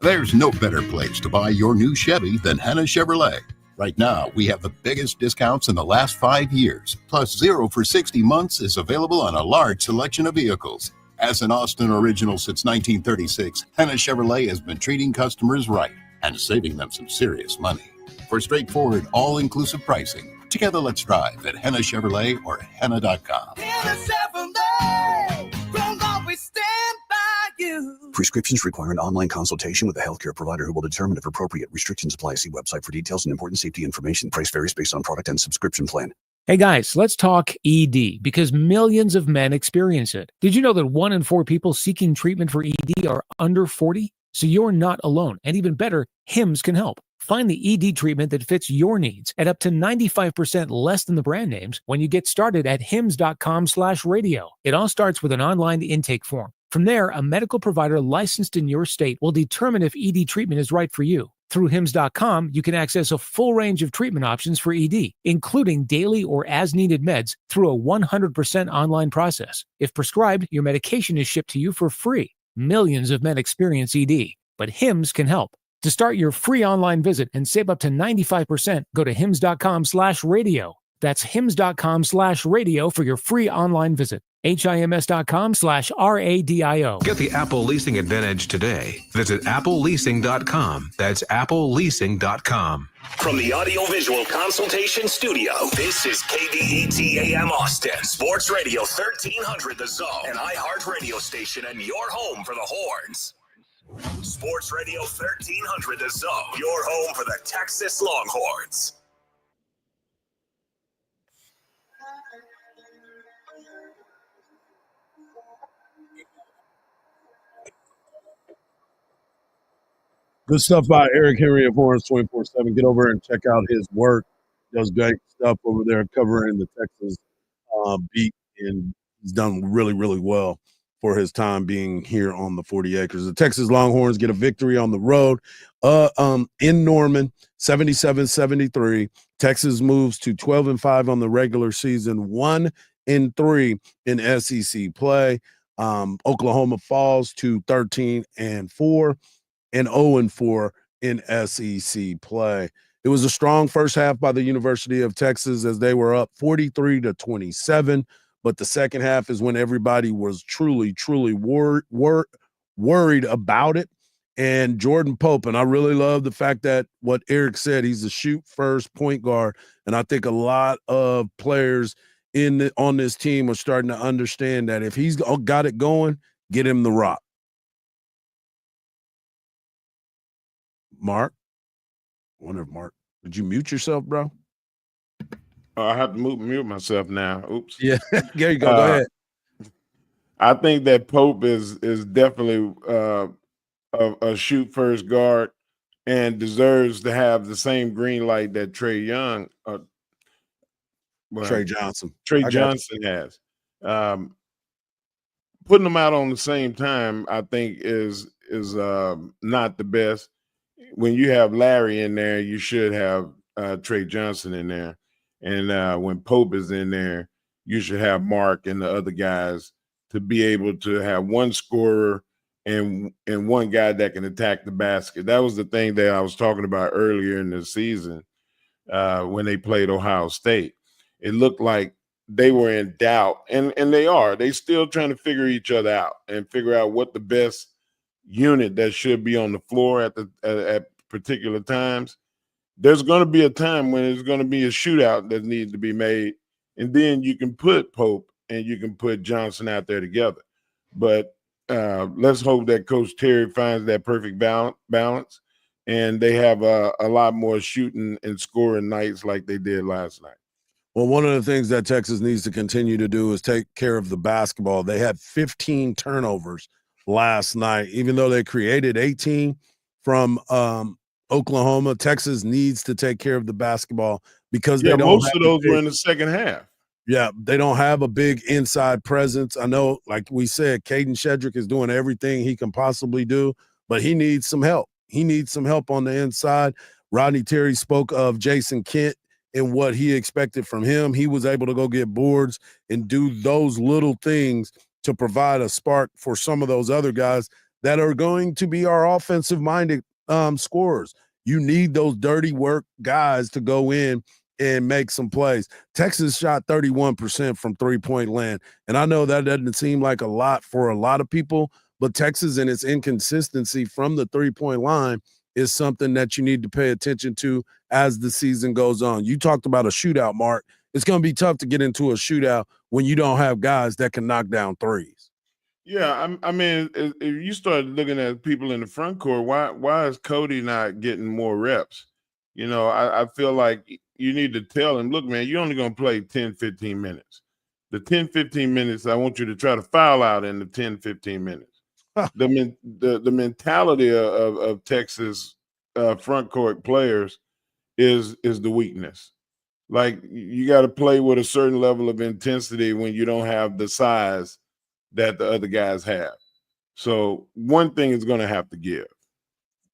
There's no better place to buy your new Chevy than Henna Chevrolet. Right now, we have the biggest discounts in the last 5 years. Plus, 0 for 60 months is available on a large selection of vehicles. As an Austin original since 1936, Henna Chevrolet has been treating customers right and saving them some serious money. For straightforward, all-inclusive pricing, together let's drive at Henna Chevrolet or Henna.com. Henna Chevrolet, we'll always stand by you. Prescriptions require an online consultation with a healthcare provider who will determine if appropriate. Restrictions apply. See website for details and important safety information. Price varies based on product and subscription plan. Hey guys, let's talk ED because millions of men experience it. Did you know that 1 in 4 people seeking treatment for ED are under 40? So you're not alone. And even better, HIMS can help. Find the ED treatment that fits your needs at up to 95% less than the brand names when you get started at hims.com/radio. It all starts with an online intake form. From there, a medical provider licensed in your state will determine if ED treatment is right for you. Through hims.com, you can access a full range of treatment options for ED, including daily or as-needed meds through a 100% online process. If prescribed, your medication is shipped to you for free. Millions of men experience ED, but HIMS can help. To start your free online visit and save up to 95%, go to hims.com/radio. That's hims.com/radio for your free online visit. HIMS.com/RADIO. Get the Apple Leasing Advantage today. Visit appleleasing.com. That's appleleasing.com. From the audiovisual consultation studio, this is KDET AM Austin, Sports Radio 1300 The Zone, an iHeart radio station and your home for the Horns. Sports Radio 1300 The Zone, your home for the Texas Longhorns. Good stuff by Eric Henry of Horns 24/7. Get over and check out his work. Does great stuff over there covering the Texas beat, and he's done really, really well for his time being here on the 40 acres. The Texas Longhorns get a victory on the road in Norman, 77-73. Texas moves to 12-5 on the regular season, 1-3 in SEC play. Oklahoma falls to 13-4. And 0-4 in SEC play. It was a strong first half by the University of Texas as they were up 43-27, but the second half is when everybody was truly worried about it. And Jordan Pope, and I really love the fact that what Eric said, he's a shoot-first point guard, and I think a lot of players on this team are starting to understand that if he's got it going, get him the rock. Mark, I wonder if Mark, did you mute yourself, bro? I have to mute myself now. Oops. Yeah, there you go. Go ahead. I think that Pope is definitely a shoot first guard and deserves to have the same green light that Trey Johnson has. Putting them out on the same time, I think is not the best. When you have Larry in there, you should have Trey Johnson in there. And when Pope is in there, you should have Mark and the other guys to be able to have one scorer and one guy that can attack the basket. That was the thing that I was talking about earlier in the season when they played Ohio State. It looked like they were in doubt, and they are. They still trying to figure each other out and figure out what the best unit that should be on the floor at particular times. There's going to be a time when there's going to be a shootout that needs to be made, and then you can put Pope and you can put Johnson out there together. But let's hope that Coach Terry finds that perfect balance, and they have a lot more shooting and scoring nights like they did last night. Well, one of the things that Texas needs to continue to do is take care of the basketball. They had 15 turnovers last night. Even though they created 18 from Oklahoma, Texas needs to take care of the basketball because they don't most have of those were in the second half. Yeah, they don't have a big inside presence. I know, like we said, Caden Shedrick is doing everything he can possibly do, but he needs some help. He needs some help on the inside. Rodney Terry spoke of Jason Kent and what he expected from him. He was able to go get boards and do those little things to provide a spark for some of those other guys that are going to be our offensive-minded scorers. You need those dirty work guys to go in and make some plays. Texas shot 31% from three-point land, and I know that doesn't seem like a lot for a lot of people, but Texas and its inconsistency from the three-point line is something that you need to pay attention to as the season goes on. You talked about a shootout, Mark. It's going to be tough to get into a shootout when you don't have guys that can knock down threes. Yeah, I mean, if you start looking at people in the front court, why is Cody not getting more reps? You know, I feel like you need to tell him, look, man, you're only going to play 10, 15 minutes. The 10, 15 minutes, I want you to try to foul out in the 10, 15 minutes. The mentality of Texas front court players is the weakness. Like, you got to play with a certain level of intensity when you don't have the size that the other guys have. So one thing is going to have to give.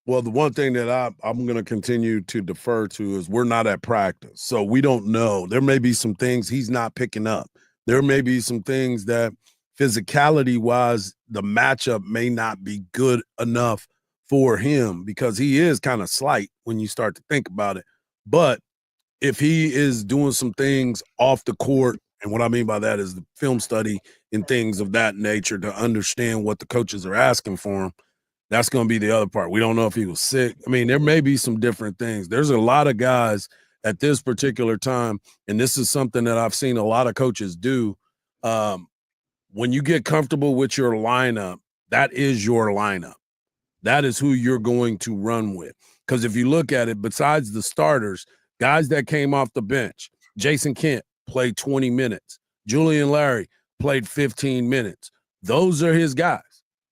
Well, the one thing that I'm going to continue to defer to is we're not at practice. So we don't know. There may be some things he's not picking up. There may be some things that physicality-wise, the matchup may not be good enough for him because he is kind of slight when you start to think about it. But if he is doing some things off the court, and what I mean by that is the film study and things of that nature to understand what the coaches are asking for him, that's going to be the other part. We don't know if he was sick. I mean, there may be some different things. There's a lot of guys at this particular time, and this is something that I've seen a lot of coaches do. When you get comfortable with your lineup, that is your lineup. That is who you're going to run with. Because if you look at it, besides the starters, guys that came off the bench, Jason Kent played 20 minutes. Julian Larry played 15 minutes. Those are his guys.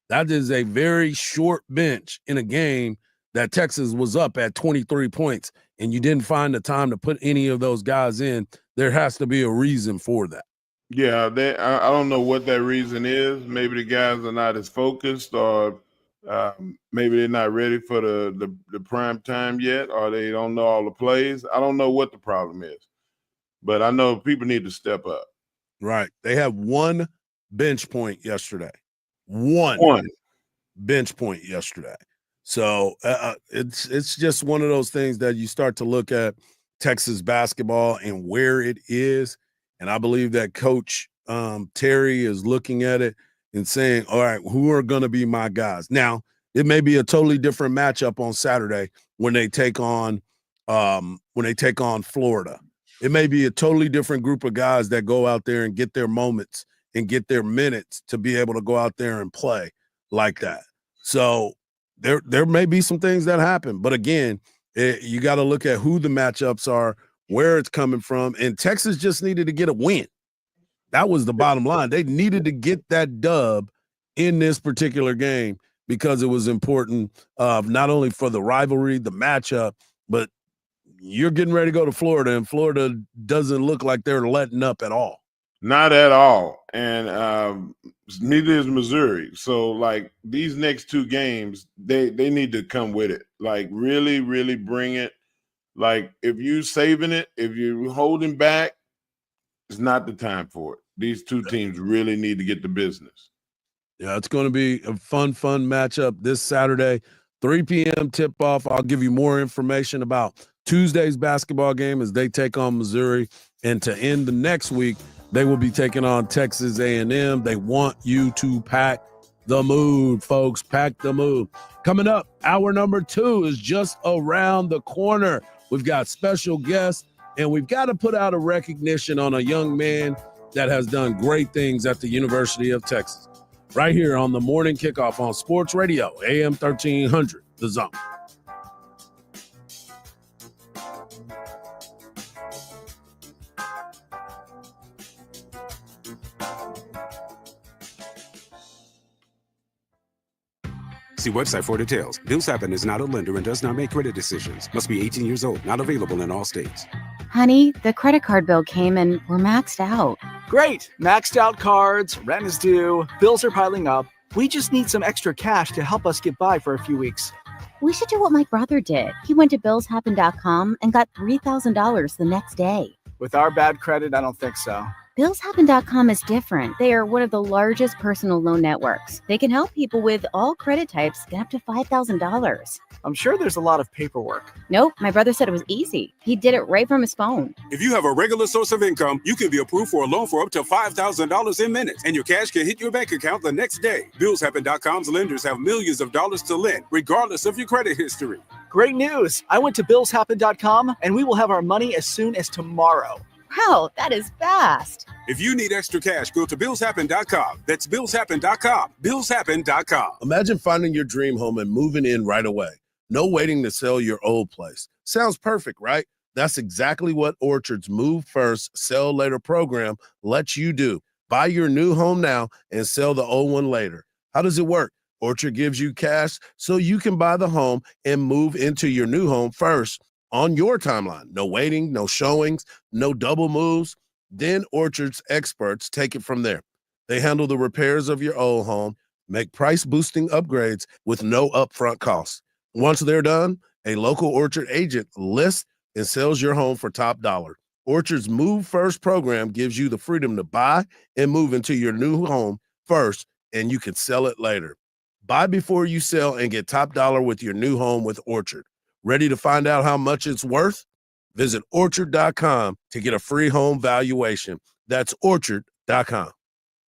That is a very short bench in a game that Texas was up at 23 points, and you didn't find the time to put any of those guys in. There has to be a reason for that. Yeah, I don't know what that reason is. Maybe the guys are not as focused, or maybe they're not ready for the prime time yet, or they don't know all the plays. I don't know what the problem is, but I know people need to step up. Right. They had one bench point yesterday. One bench point yesterday. So it's just one of those things that you start to look at Texas basketball and where it is. And I believe that Coach Terry is looking at it and saying, all right, who are going to be my guys? Now, it may be a totally different matchup on Saturday when they take on Florida. It may be a totally different group of guys that go out there and get their moments and get their minutes to be able to go out there and play like that. So there may be some things that happen. But again, you got to look at who the matchups are, where it's coming from. And Texas just needed to get a win. That was the bottom line. They needed to get that dub in this particular game because it was important not only for the rivalry, the matchup, but you're getting ready to go to Florida, and Florida doesn't look like they're letting up at all. Not at all. And neither is Missouri. So, like, these next two games, they need to come with it. Like, really, really bring it. Like, if you're saving it, if you're holding back, it's not the time for it. These two teams really need to get the business. Yeah, it's going to be a fun matchup this Saturday, 3 p.m. tip-off. I'll give you more information about Tuesday's basketball game as they take on Missouri. And to end the next week, they will be taking on Texas A&M. They want you to pack the mood, folks. Pack the mood. Coming up, hour number 2 is just around the corner. We've got special guests, and we've got to put out a recognition on a young man that has done great things at the University of Texas. Right here on the Morning Kickoff on Sports Radio, AM 1300, The Zone. See website for details. Bills Happen is not a lender and does not make credit decisions. Must be 18 years old. Not available in all states. Honey, the credit card bill came and we're maxed out. Great. Maxed out cards, rent is due, bills are piling up. We just need some extra cash to help us get by for a few weeks. We should do what my brother did. He went to billshappen.com and got $3,000 the next day. With our bad credit, I don't think so. Billshappen.com is different. They are one of the largest personal loan networks. They can help people with all credit types get up to $5,000. I'm sure there's a lot of paperwork. Nope, my brother said it was easy. He did it right from his phone. If you have a regular source of income, you can be approved for a loan for up to $5,000 in minutes, and your cash can hit your bank account the next day. Billshappen.com's lenders have millions of dollars to lend, regardless of your credit history. Great news. I went to billshappen.com and we will have our money as soon as tomorrow. Wow, that is fast. If you need extra cash, go to billshappen.com. That's billshappen.com. Billshappen.com. Imagine finding your dream home and moving in right away. No waiting to sell your old place. Sounds perfect, right? That's exactly what Orchard's Move First, Sell Later program lets you do. Buy your new home now and sell the old one later. How does it work? Orchard gives you cash so you can buy the home and move into your new home first on your timeline. No waiting, no showings, no double moves. Then Orchard's experts take it from there. They handle the repairs of your old home, make price-boosting upgrades with no upfront costs. Once they're done, a local Orchard agent lists and sells your home for top dollar. Orchard's Move First program gives you the freedom to buy and move into your new home first, and you can sell it later. Buy before you sell and get top dollar with your new home with Orchard. Ready to find out how much it's worth? Visit orchard.com to get a free home valuation. That's orchard.com.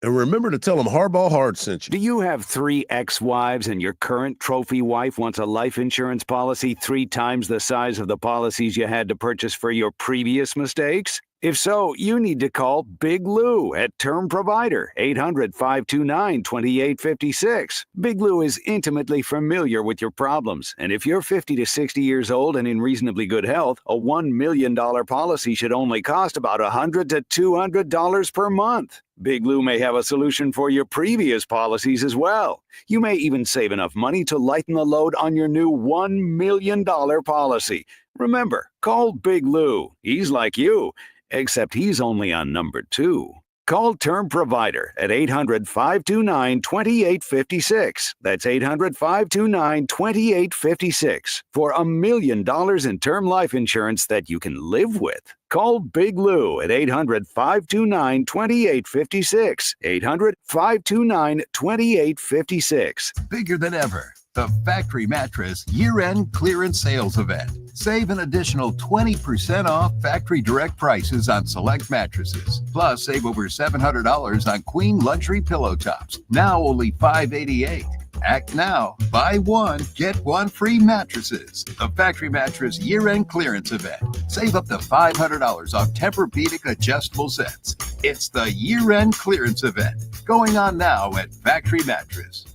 And remember to tell them Hardball Hard sent you. Do you have 3 ex-wives and your current trophy wife wants a life insurance policy 3 times the size of the policies you had to purchase for your previous mistakes? If so, you need to call Big Lou at Term Provider, 800-529-2856. Big Lou is intimately familiar with your problems, and if you're 50 to 60 years old and in reasonably good health, a $1 million policy should only cost about $100 to $200 per month. Big Lou may have a solution for your previous policies as well. You may even save enough money to lighten the load on your new $1 million policy. Remember, call Big Lou. He's like you, except he's only on number 2. Call Term Provider at 800-529-2856. That's 800-529-2856 for $1 million in term life insurance that you can live with. Call Big Lou at 800-529-2856. 800-529-2856. Bigger than ever. The Factory Mattress Year-End Clearance Sales Event. Save an additional 20% off factory direct prices on select mattresses. Plus, save over $700 on Queen luxury pillow tops. Now only $588. Act now. Buy one, get one free mattresses. The Factory Mattress Year-End Clearance Event. Save up to $500 off Tempur-Pedic adjustable sets. It's the Year-End Clearance Event. Going on now at Factory Mattress.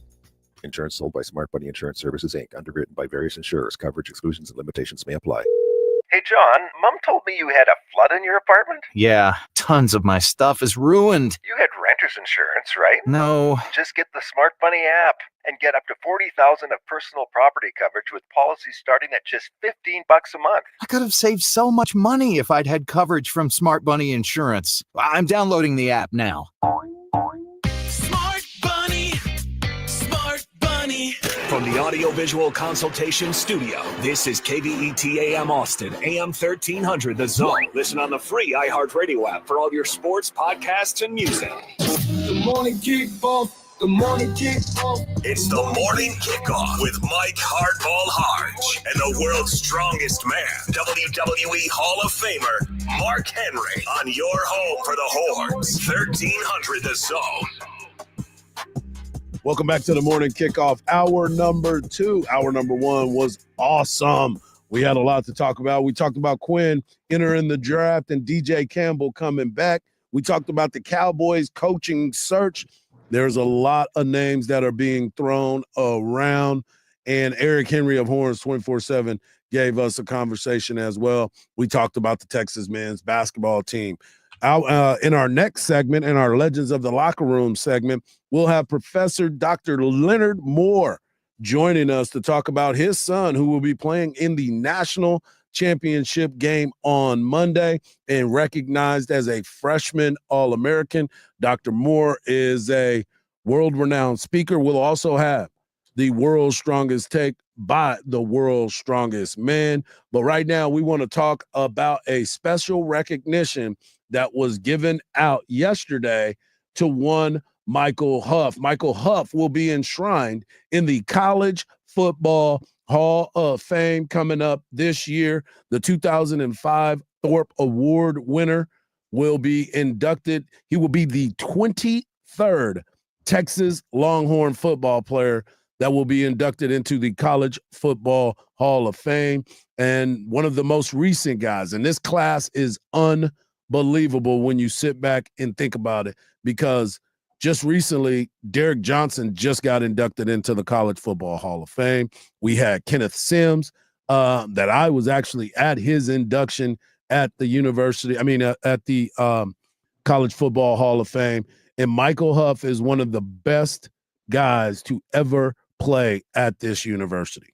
Insurance sold by Smart Bunny Insurance Services, Inc., underwritten by various insurers. Coverage exclusions and limitations may apply. Hey, John, Mom told me you had a flood in your apartment? Yeah, tons of my stuff is ruined. You had renter's insurance, right? No. Just get the Smart Bunny app and get up to $40,000 of personal property coverage with policies starting at just $15 a month. I could have saved so much money if I'd had coverage from Smart Bunny Insurance. I'm downloading the app now. From the Audiovisual Consultation Studio, this is KVET AM Austin, AM 1300 The Zone. Listen on the free iHeartRadio app for all your sports, podcasts, and music. The morning kickoff. The morning kickoff. It's the morning kickoff with Mike Hardball Harge and the world's strongest man, WWE Hall of Famer, Mark Henry, on your home for the Horns, 1300 The Zone. Welcome back to the morning kickoff. Hour number 2. Hour number 1 was awesome. We had a lot to talk about. We talked about Quinn entering the draft and DJ Campbell coming back. We talked about the Cowboys coaching search. There's a lot of names that are being thrown around. And Eric Henry of Horns 24/7 gave us a conversation as well. We talked about the Texas men's basketball team. In our next segment, in our Legends of the Locker Room segment, we'll have Professor Dr. Leonard Moore joining us to talk about his son, who will be playing in the national championship game on Monday and recognized as a freshman All-American. Dr. Moore is a world-renowned speaker. We'll also have the world's strongest take by the world's strongest man. But right now, we want to talk about a special recognition that was given out yesterday to one Michael Huff. Michael Huff will be enshrined in the College Football Hall of Fame coming up this year. The 2005 Thorpe Award winner will be inducted. He will be the 23rd Texas Longhorn football player that will be inducted into the College Football Hall of Fame, and one of the most recent guys. And this class is unbelievable when you sit back and think about it, because just recently, Derek Johnson just got inducted into the College Football Hall of Fame. We had Kenneth Sims, that I was actually at his induction at the university, at the College Football Hall of Fame. And Michael Huff is one of the best guys to ever play at this university.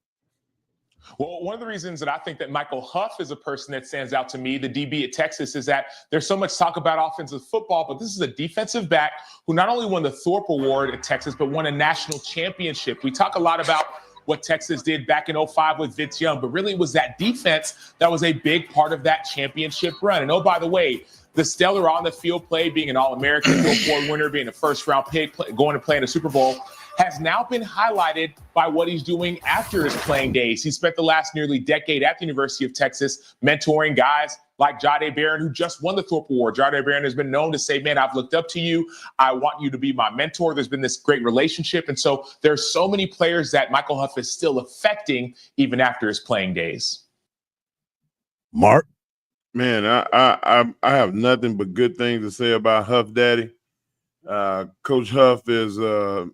Well, one of the reasons that I think that Michael Huff is a person that stands out to me, the DB at Texas, is that there's so much talk about offensive football, but this is a defensive back who not only won the Thorpe Award at Texas, but won a national championship. We talk a lot about what Texas did back in 2005 with Vince Young, but really it was that defense that was a big part of that championship run. And oh, by the way, the stellar on the field play, being an All-American, World War winner, being a first-round pick, going to play in a Super Bowl, has now been highlighted by what he's doing after his playing days. He spent the last nearly decade at the University of Texas mentoring guys like Jahdae Barron, who just won the Thorpe Award. Jahdae Barron has been known to say, man, I've looked up to you. I want you to be my mentor. There's been this great relationship. And so there's so many players that Michael Huff is still affecting even after his playing days. Mark? Man, I have nothing but good things to say about Huff Daddy. Coach Huff is a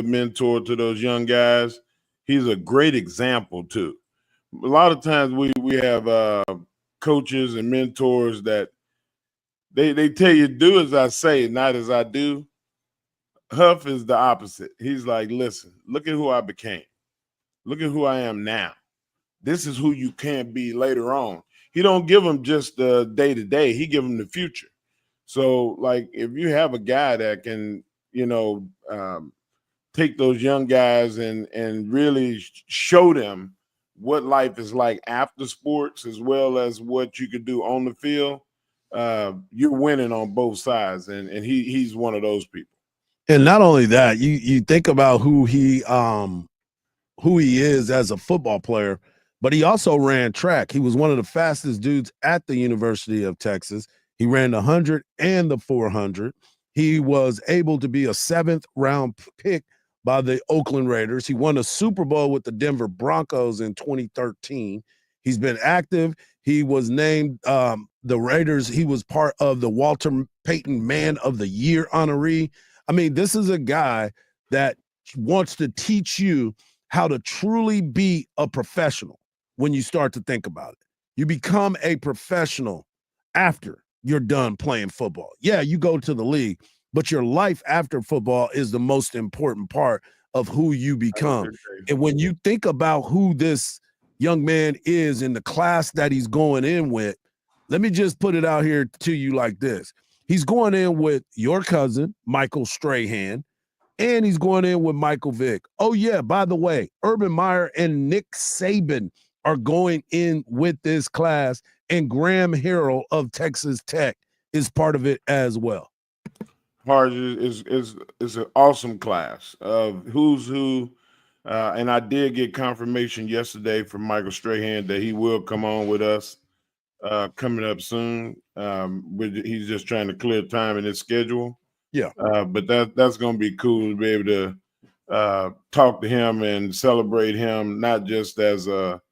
mentor to those young guys. He's a great example too. A lot of times we have coaches and mentors that they tell you do as I say, not as I do. Huff is the opposite. He's like, listen, look at who I became. Look at who I am now. This is who you can't be later on. He don't give them just the day-to-day. He give them the future. So, like, if you have a guy that can, take those young guys and really show them what life is like after sports, as well as what you could do on the field, you're winning on both sides. And he's one of those people. And not only that, you think about who he is as a football player, but he also ran track. He was one of the fastest dudes at the University of Texas. He ran the 100 and the 400. He was able to be a 7th-round pick by the Oakland Raiders. He won a Super Bowl with the Denver Broncos in 2013. He's been active. He was named the Raiders. He was part of the Walter Payton Man of the Year honoree. I mean, this is a guy that wants to teach you how to truly be a professional. When you start to think about it, you become a professional after you're done playing football. Yeah, you go to the league, but your life after football is the most important part of who you become. And when you think about who this young man is in the class that he's going in with, let me just put it out here to you like this. He's going in with your cousin, Michael Strahan, and he's going in with Michael Vick. Oh, yeah, by the way, Urban Meyer and Nick Saban are going in with this class, and Graham Harrell of Texas Tech is part of it as well. Harge is an awesome class of who's who, and I did get confirmation yesterday from Michael Strahan that he will come on with us coming up soon. He's just trying to clear time in his schedule. Yeah, but that's going to be cool to be able to talk to him and celebrate him, not just as a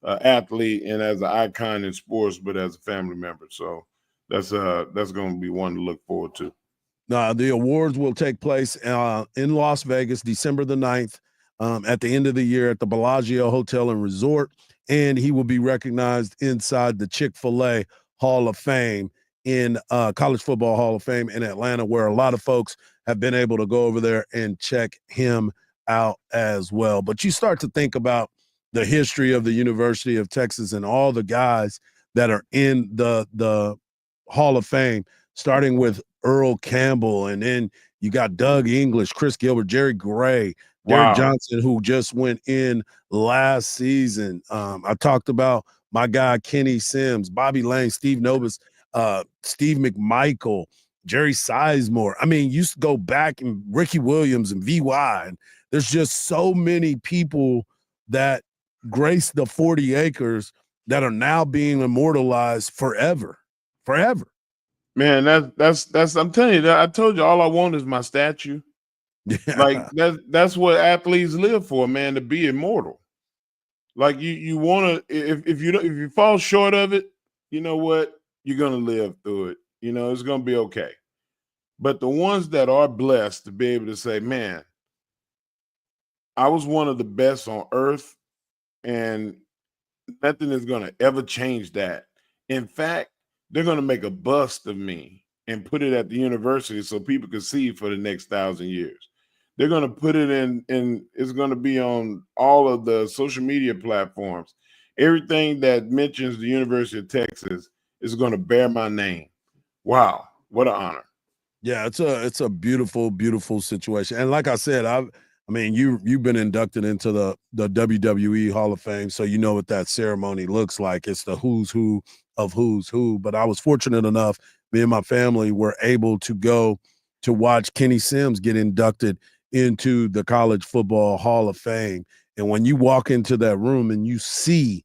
athlete and as an icon in sports, but as a family member. So that's going to be one to look forward to. The awards will take place in Las Vegas, December the 9th, at the end of the year at the Bellagio Hotel and Resort, and he will be recognized inside the Chick-fil-A Hall of Fame in College Football Hall of Fame in Atlanta, where a lot of folks have been able to go over there and check him out as well. But you start to think about the history of the University of Texas and all the guys that are in the Hall of Fame, starting with Earl Campbell, and then you got Doug English, Chris Gilbert, Jerry Gray, Derek Wow. Johnson, who just went in last season. I talked about my guy Kenny Sims, Bobby Lane, Steve Novus, Steve McMichael, Jerry Sizemore. I mean, you used to go back and Ricky Williams and VY, and there's just so many people that grace the 40 acres that are now being immortalized forever. Man, that's I'm telling you that I told you all I want is my statue. Yeah. Like that's what athletes live for, man, to be immortal. Like you want to, if you fall short of it, you know what? You're gonna live through it. You know, it's gonna be okay. But the ones that are blessed to be able to say, man, I was one of the best on earth, and nothing is gonna ever change that. In fact, they're gonna make a bust of me and put it at the university so people can see for the next 1,000 years. They're going to put it in it's going to be on all of the social media platforms. Everything that mentions the University of Texas is going to bear my name. Wow, what an honor. Yeah, it's a beautiful, beautiful situation. And like I said, I mean, you've been inducted into the WWE Hall of Fame, so you know what that ceremony looks like. It's the who's who of who's who. But I was fortunate enough, me and my family were able to go to watch Kenny Sims get inducted into the College Football Hall of Fame. And when you walk into that room and you see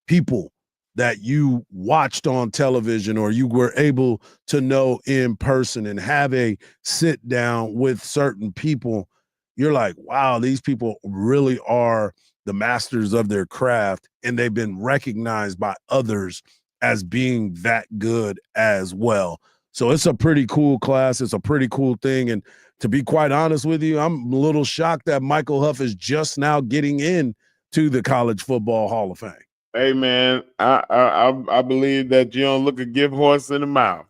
people that you watched on television or you were able to know in person and have a sit down with certain people, you're like, wow, these people really are the masters of their craft, and they've been recognized by others as being that good as well. So it's a pretty cool class. It's a pretty cool thing. And to be quite honest with you, I'm a little shocked that Michael Huff is just now getting in to the College Football Hall of Fame. Hey man, I believe that you don't look a gift horse in the mouth.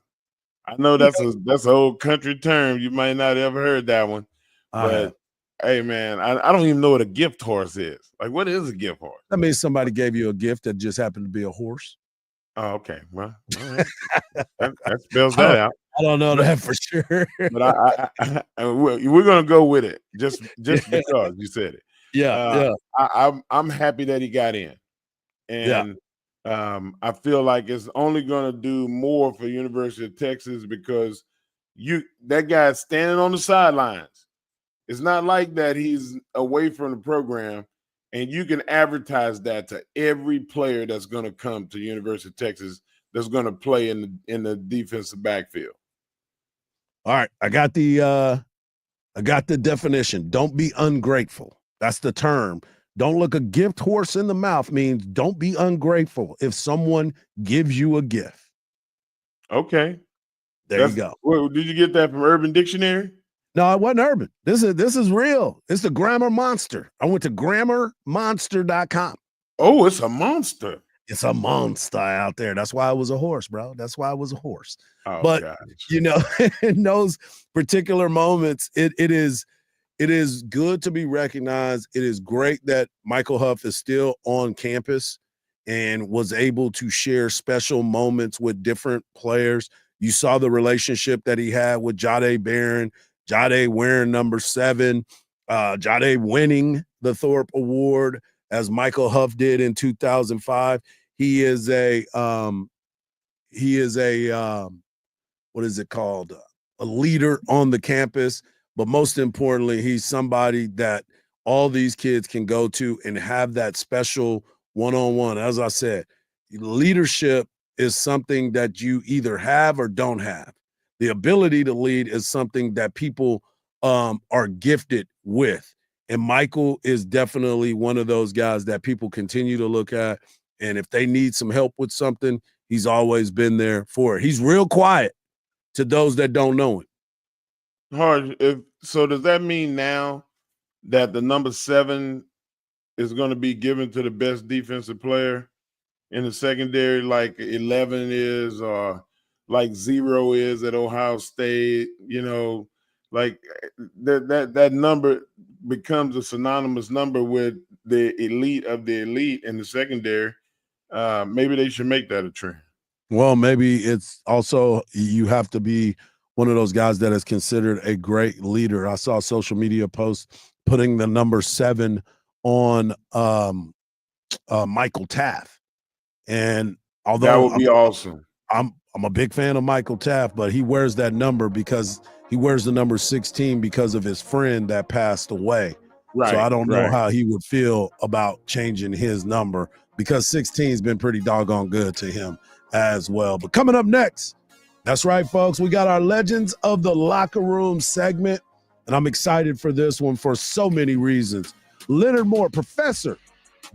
I know that's an old country term. You might not have ever heard that one, but hey man, I don't even know what a gift horse is. Like, what is a gift horse? That means somebody gave you a gift that just happened to be a horse. Oh, okay. Well, all right. that spells that out. I don't know that for sure. But we're gonna go with it just because you said it. Yeah. I'm happy that he got in, and I feel like it's only gonna do more for University of Texas because that guy's standing on the sidelines. It's not like that he's away from the program, and you can advertise that to every player that's going to come to University of Texas that's going to play in the defensive backfield. All right, I got the definition. Don't be ungrateful. That's the term. Don't look a gift horse in the mouth means don't be ungrateful if someone gives you a gift. Okay. You go. Well, did you get that from Urban Dictionary? No, it wasn't Urban. This is real. It's the Grammar Monster. I went to grammarmonster.com. Oh, it's a monster. It's a monster out there. That's why I was a horse, bro. That's why I was a horse. Oh, but gosh. You know, in those particular moments, it is good to be recognized. It is great that Michael Huff is still on campus and was able to share special moments with different players. You saw the relationship that he had with Jahdae Barron, Jahdae wearing number 7, Jahdae winning the Thorpe Award as Michael Huff did in 2005. He is a what is it called? A leader on the campus, but most importantly, he's somebody that all these kids can go to and have that special one-on-one. As I said, leadership is something that you either have or don't have. The ability to lead is something that people are gifted with. And Michael is definitely one of those guys that people continue to look at. And if they need some help with something, he's always been there for it. He's real quiet to those that don't know him. So does that mean now that the number 7 is going to be given to the best defensive player in the secondary, like 11 is, or like 0 is at Ohio State? You know, Like that number becomes a synonymous number with the elite of the elite in the secondary. Maybe they should make that a trend. Well, maybe it's also you have to be one of those guys that is considered a great leader. I saw a social media post putting the number 7 on Michael Taft. And although that would be awesome. I'm a big fan of Michael Taft, but he wears that number because he wears the number 16 because of his friend that passed away. Right. So I don't know how he would feel about changing his number because 16 has been pretty doggone good to him as well. But coming up next, that's right, folks, we got our Legends of the Locker Room segment, and I'm excited for this one for so many reasons. Leonard Moore, Professor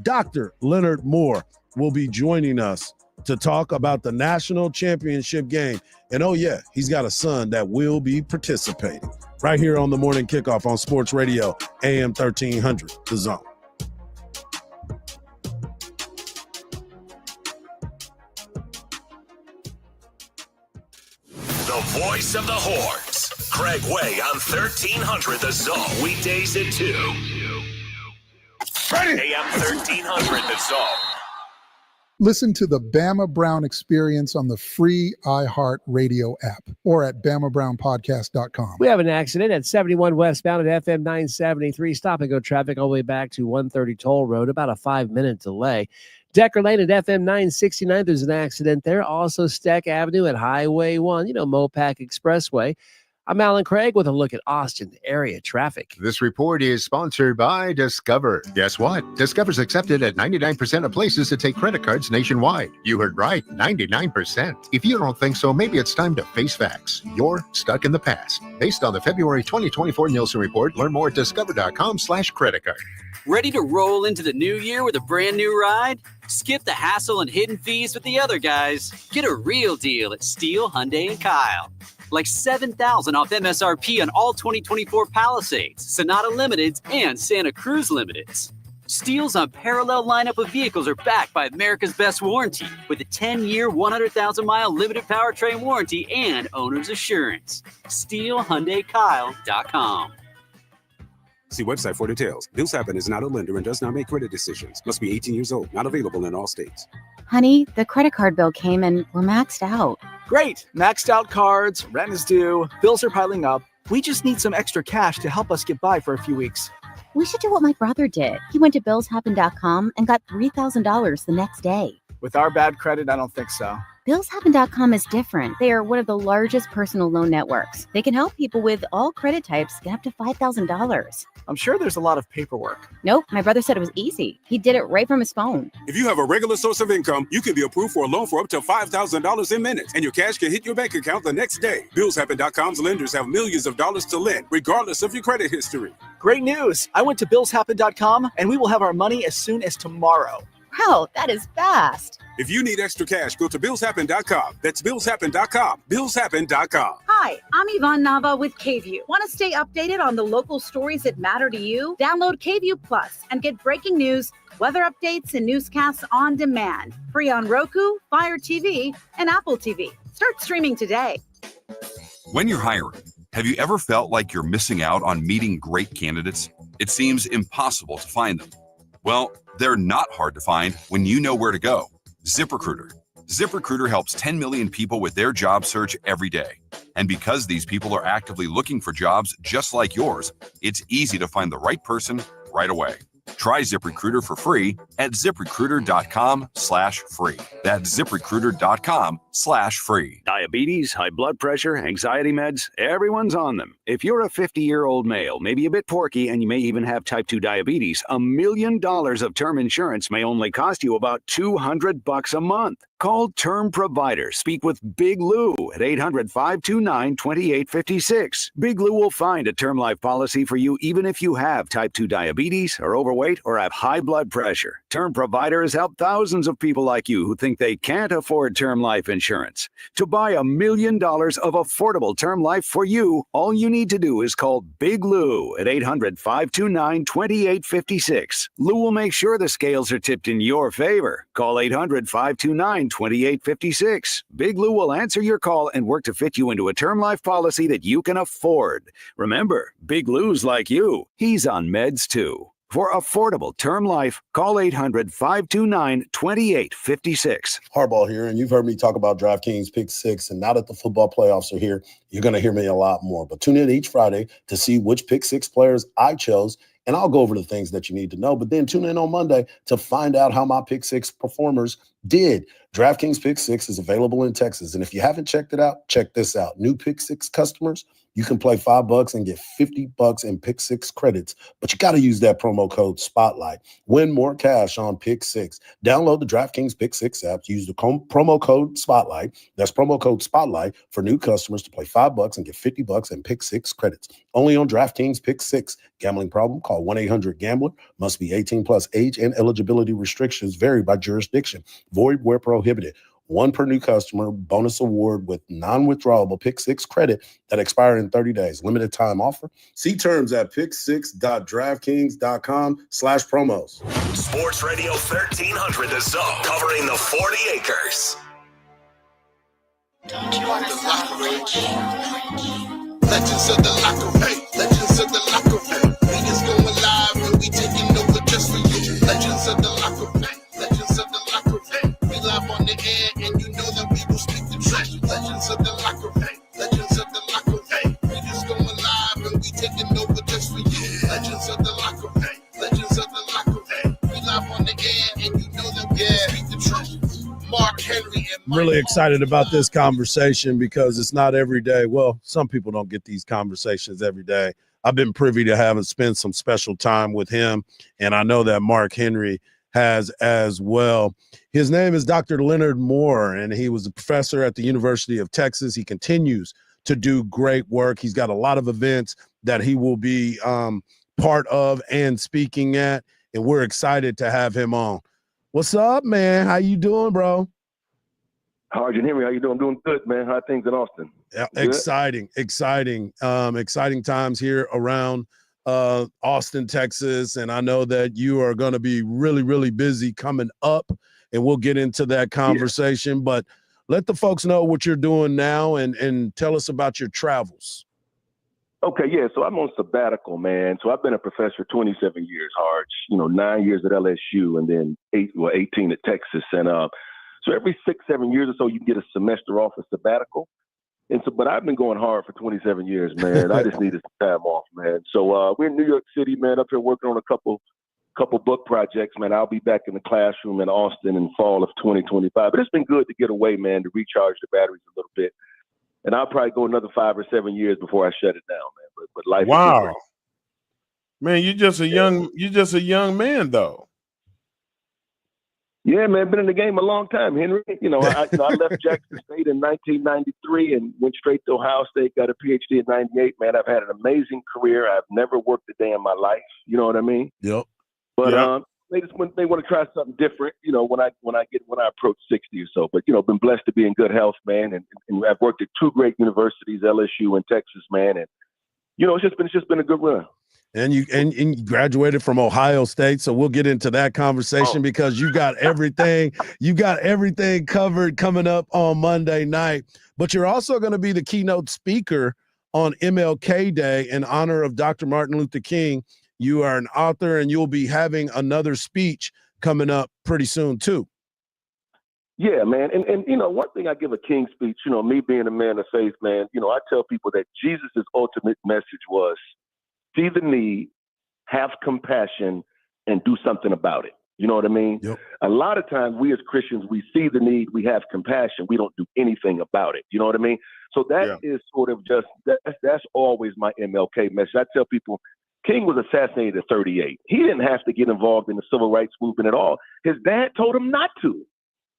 Dr. Leonard Moore, will be joining us to talk about the national championship game. And oh yeah, he's got a son that will be participating right here on the Morning Kickoff on Sports Radio, AM 1300, The Zone. The voice of the Horns, Craig Way on 1300 The Zone, weekdays at 2. AM 1300 The Zone. Listen to the Bama Brown Experience on the free iHeartRadio app or at BamaBrownPodcast.com. We have an accident at 71 westbound at FM 973. Stop and go traffic all the way back to 130 Toll Road, about a 5-minute delay. Decker Lane at FM 969, there's an accident there. Also Steck Avenue at Highway 1, Mopac Expressway. I'm Alan Craig with a look at Austin area traffic. This report is sponsored by Discover. Guess what? Discover's accepted at 99% of places to take credit cards nationwide. You heard right, 99%. If you don't think so, maybe it's time to face facts. You're stuck in the past. Based on the February 2024 Nielsen report, learn more at discover.com/credit card. Ready to roll into the new year with a brand new ride? Skip the hassle and hidden fees with the other guys. Get a real deal at Steele, Hyundai, and Kyle. Like $7,000 off MSRP on all 2024 Palisades, Sonata Limiteds, and Santa Cruz Limiteds. Steele's unparalleled lineup of vehicles are backed by America's Best Warranty with a 10-year, 100,000-mile limited powertrain warranty and owner's assurance. SteeleHyundaiKyle.com. See website for details. Bills Happen is not a lender and does not make credit decisions. Must be 18 years old. Not available in all states. Honey, the credit card bill came and we're maxed out. Great. Maxed out cards, rent is due, bills are piling up. We just need some extra cash to help us get by for a few weeks. We should do what my brother did. He went to billshappen.com and got $3,000 the next day. With our bad credit, I don't think so. Billshappen.com is different. They are one of the largest personal loan networks. They can help people with all credit types get up to $5,000. I'm sure there's a lot of paperwork. Nope, my brother said it was easy. He did it right from his phone. If you have a regular source of income, you can be approved for a loan for up to $5,000 in minutes, and your cash can hit your bank account the next day. Billshappen.com's lenders have millions of dollars to lend, regardless of your credit history. Great news. I went to billshappen.com, and we will have our money as soon as tomorrow. Wow, that is fast. If you need extra cash, go to billshappen.com. That's billshappen.com. Billshappen.com. Hi, I'm Yvonne Nava with KView. Want to stay updated on the local stories that matter to you? Download KView Plus and get breaking news, weather updates, and newscasts on demand. Free on Roku, Fire TV, and Apple TV. Start streaming today. When you're hiring, have you ever felt like you're missing out on meeting great candidates? It seems impossible to find them. Well, they're not hard to find when you know where to go. ZipRecruiter. ZipRecruiter helps 10 million people with their job search every day. And because these people are actively looking for jobs just like yours, it's easy to find the right person right away. Try ZipRecruiter for free at ZipRecruiter.com/free. That's ZipRecruiter.com/free. Diabetes, high blood pressure, anxiety meds, everyone's on them. If you're a 50-year-old male, maybe a bit porky, and you may even have type 2 diabetes, $1 million of term insurance may only cost you about $200 a month. Call Term Provider. Speak with Big Lou at 800-529-2856. Big Lou will find a term life policy for you even if you have type 2 diabetes, are overweight, or have high blood pressure. Term Provider has helped thousands of people like you who think they can't afford term life insurance. To buy $1 million of affordable term life for you, all you need to do is call Big Lou at 800-529-2856. Lou will make sure the scales are tipped in your favor. Call 800-529-2856. 2856. Big Lou will answer your call and work to fit you into a term life policy that you can afford. Remember, Big Lou's like you. He's on meds too. For affordable term life, call 800-529-2856. Harbaugh here, and you've heard me talk about DraftKings Pick 6, and now that the football playoffs are here, you're going to hear me a lot more. But tune in each Friday to see which Pick 6 players I chose, and I'll go over the things that you need to know. But then tune in on Monday to find out how my Pick 6 performers did. DraftKings Pick 6 is available in Texas, and if you haven't checked it out, check this out. New Pick 6 customers, you can play $5 and get $50 in Pick 6 credits, but you got to use that promo code SPOTLIGHT. Win more cash on Pick 6. Download the DraftKings Pick 6 app. Use the promo code SPOTLIGHT. That's promo code SPOTLIGHT for new customers to play $5 and get $50 in Pick 6 credits. Only on DraftKings Pick 6. Gambling problem? Call 1-800-GAMBLER. Must be 18 plus. Age and eligibility restrictions vary by jurisdiction. Void where prohibited. One per new customer. Bonus award with non-withdrawable Pick 6 credit that expire in 30 days. Limited time offer. See terms at pick6.draftkings.com/promos. Sports Radio 1300 The Zone, covering the 40 acres. Don't you want to rich? Legends of the locker room. Legends of the locker room. We is going live and we taking over just for you. Legends of the locker room. Legends of the locker room. We live on the air and you know that we will speak the truth. Legends of the locker room. Legends of the locker room. We just going live and we taking over just for you. Legends of the locker room. Legends of the locker room. We live on the air and you know that we will speak the truth. Mark Henry and I'm really excited about this conversation because it's not every day. Well, some people don't get these conversations every day. I've been privy to having spent some special time with him, and I know that Mark Henry has as well. His name is Dr. Leonard Moore, and he was a professor at the University of Texas. He continues to do great work. He's got a lot of events that he will be part of and speaking at, and we're excited to have him on. What's up, man? How you doing, bro? Hard, you hear me? How you doing? I'm doing good, man. How are things in Austin? Yeah, Good? exciting times here around Austin, Texas. And I know that you are going to be really, really busy coming up, and we'll get into that conversation. But let the folks know what you're doing now and tell us about your travels. Okay, yeah. So I'm on sabbatical, man. So I've been a professor 27 years, Hard. 9 years at LSU and then 18 at Texas. And so every 6-7 years or so, you get a semester off of sabbatical. And so, but I've been going hard for 27 years, man. I just needed some time off, man. So we're in New York City, man, up here working on a couple book projects, man. I'll be back in the classroom in Austin in fall of 2025. But it's been good to get away, man, to recharge the batteries a little bit. And I'll probably go another 5 or 7 years before I shut it down, man. But life is Wow. Man, you're just a young man, though. Yeah, man, been in the game a long time, Henry. I left Jackson State in 1993 and went straight to Ohio State, got a PhD in 98. Man, I've had an amazing career. I've never worked a day in my life. You know what I mean? Yep. But they want to try something different, when I approach 60 or so. But been blessed to be in good health, man, and I've worked at 2 great universities, LSU and Texas, man, and it's just been a good run. And you graduated from Ohio State, so we'll get into that conversation because you got everything covered coming up on Monday night. But you're also going to be the keynote speaker on MLK Day in honor of Dr. Martin Luther King. You are an author, and you'll be having another speech coming up pretty soon too. Yeah, man. And one thing I give a King speech, me being a man of faith, man, I tell people that Jesus' ultimate message was, see the need, have compassion, and do something about it. You know what I mean? Yep. A lot of times we as Christians, we see the need, we have compassion, we don't do anything about it. You know what I mean? So that is sort of that's always my MLK message. I tell people, King was assassinated at 38. He didn't have to get involved in the civil rights movement at all. His dad told him not to,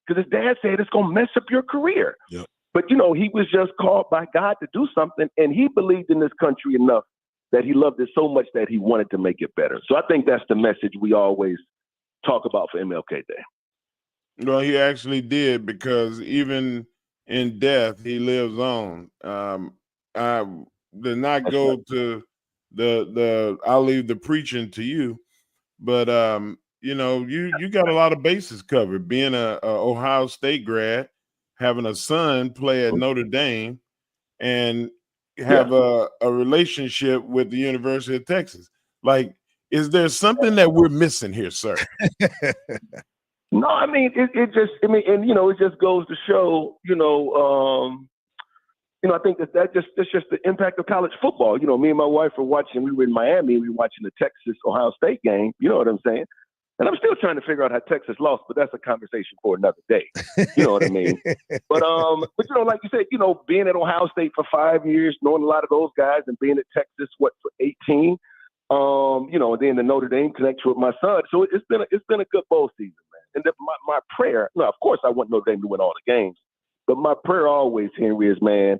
because his dad said it's going to mess up your career. Yep. But, he was just called by God to do something, and he believed in this country enough that he loved it so much that he wanted to make it better. So I think that's the message we always talk about for MLK Day. Well, he actually did, because even in death, he lives on. I did not go to the I'll leave the preaching to you, but you got a lot of bases covered. Being a Ohio State grad, having a son play at Notre Dame, and have a relationship with the University of Texas. Like, is there something that we're missing here, sir? No, I mean, it just goes to show, I think that's just the impact of college football. Me and my wife we were in Miami, we were watching the Texas-Ohio State game, you know what I'm saying? And I'm still trying to figure out how Texas lost, but that's a conversation for another day. You know what I mean? But like you said, being at Ohio State for 5 years, knowing a lot of those guys, and being at Texas, for 18, then the Notre Dame connection with my son. So it's been a good bowl season, man. And my prayer, of course I want Notre Dame to win all the games, but my prayer always, Henry, is, man,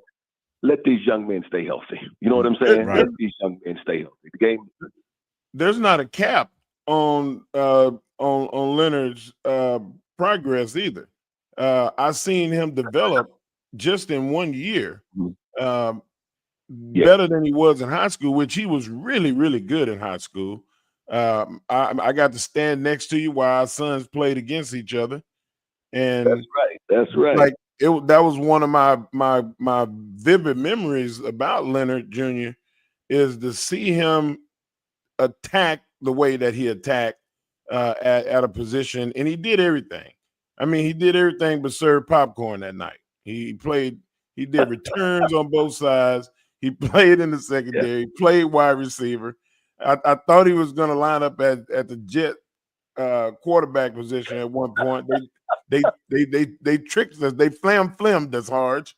let these young men stay healthy. You know what I'm saying? Right. Let these young men stay healthy. The game. There's not a cap on Leonard's progress either. I seen him develop just in 1 year better than he was in high school, which he was really, really good in high school. I got to stand next to you while our sons played against each other, and that's right. Like that was one of my vivid memories about Leonard Jr. is to see him attack the way that he attacked at a position, and he did everything. I mean, he did everything but serve popcorn that night. He did returns on both sides. He played in the secondary, played wide receiver. I thought he was going to line up at the Jet quarterback position at one point. They tricked us. They flammed us hard,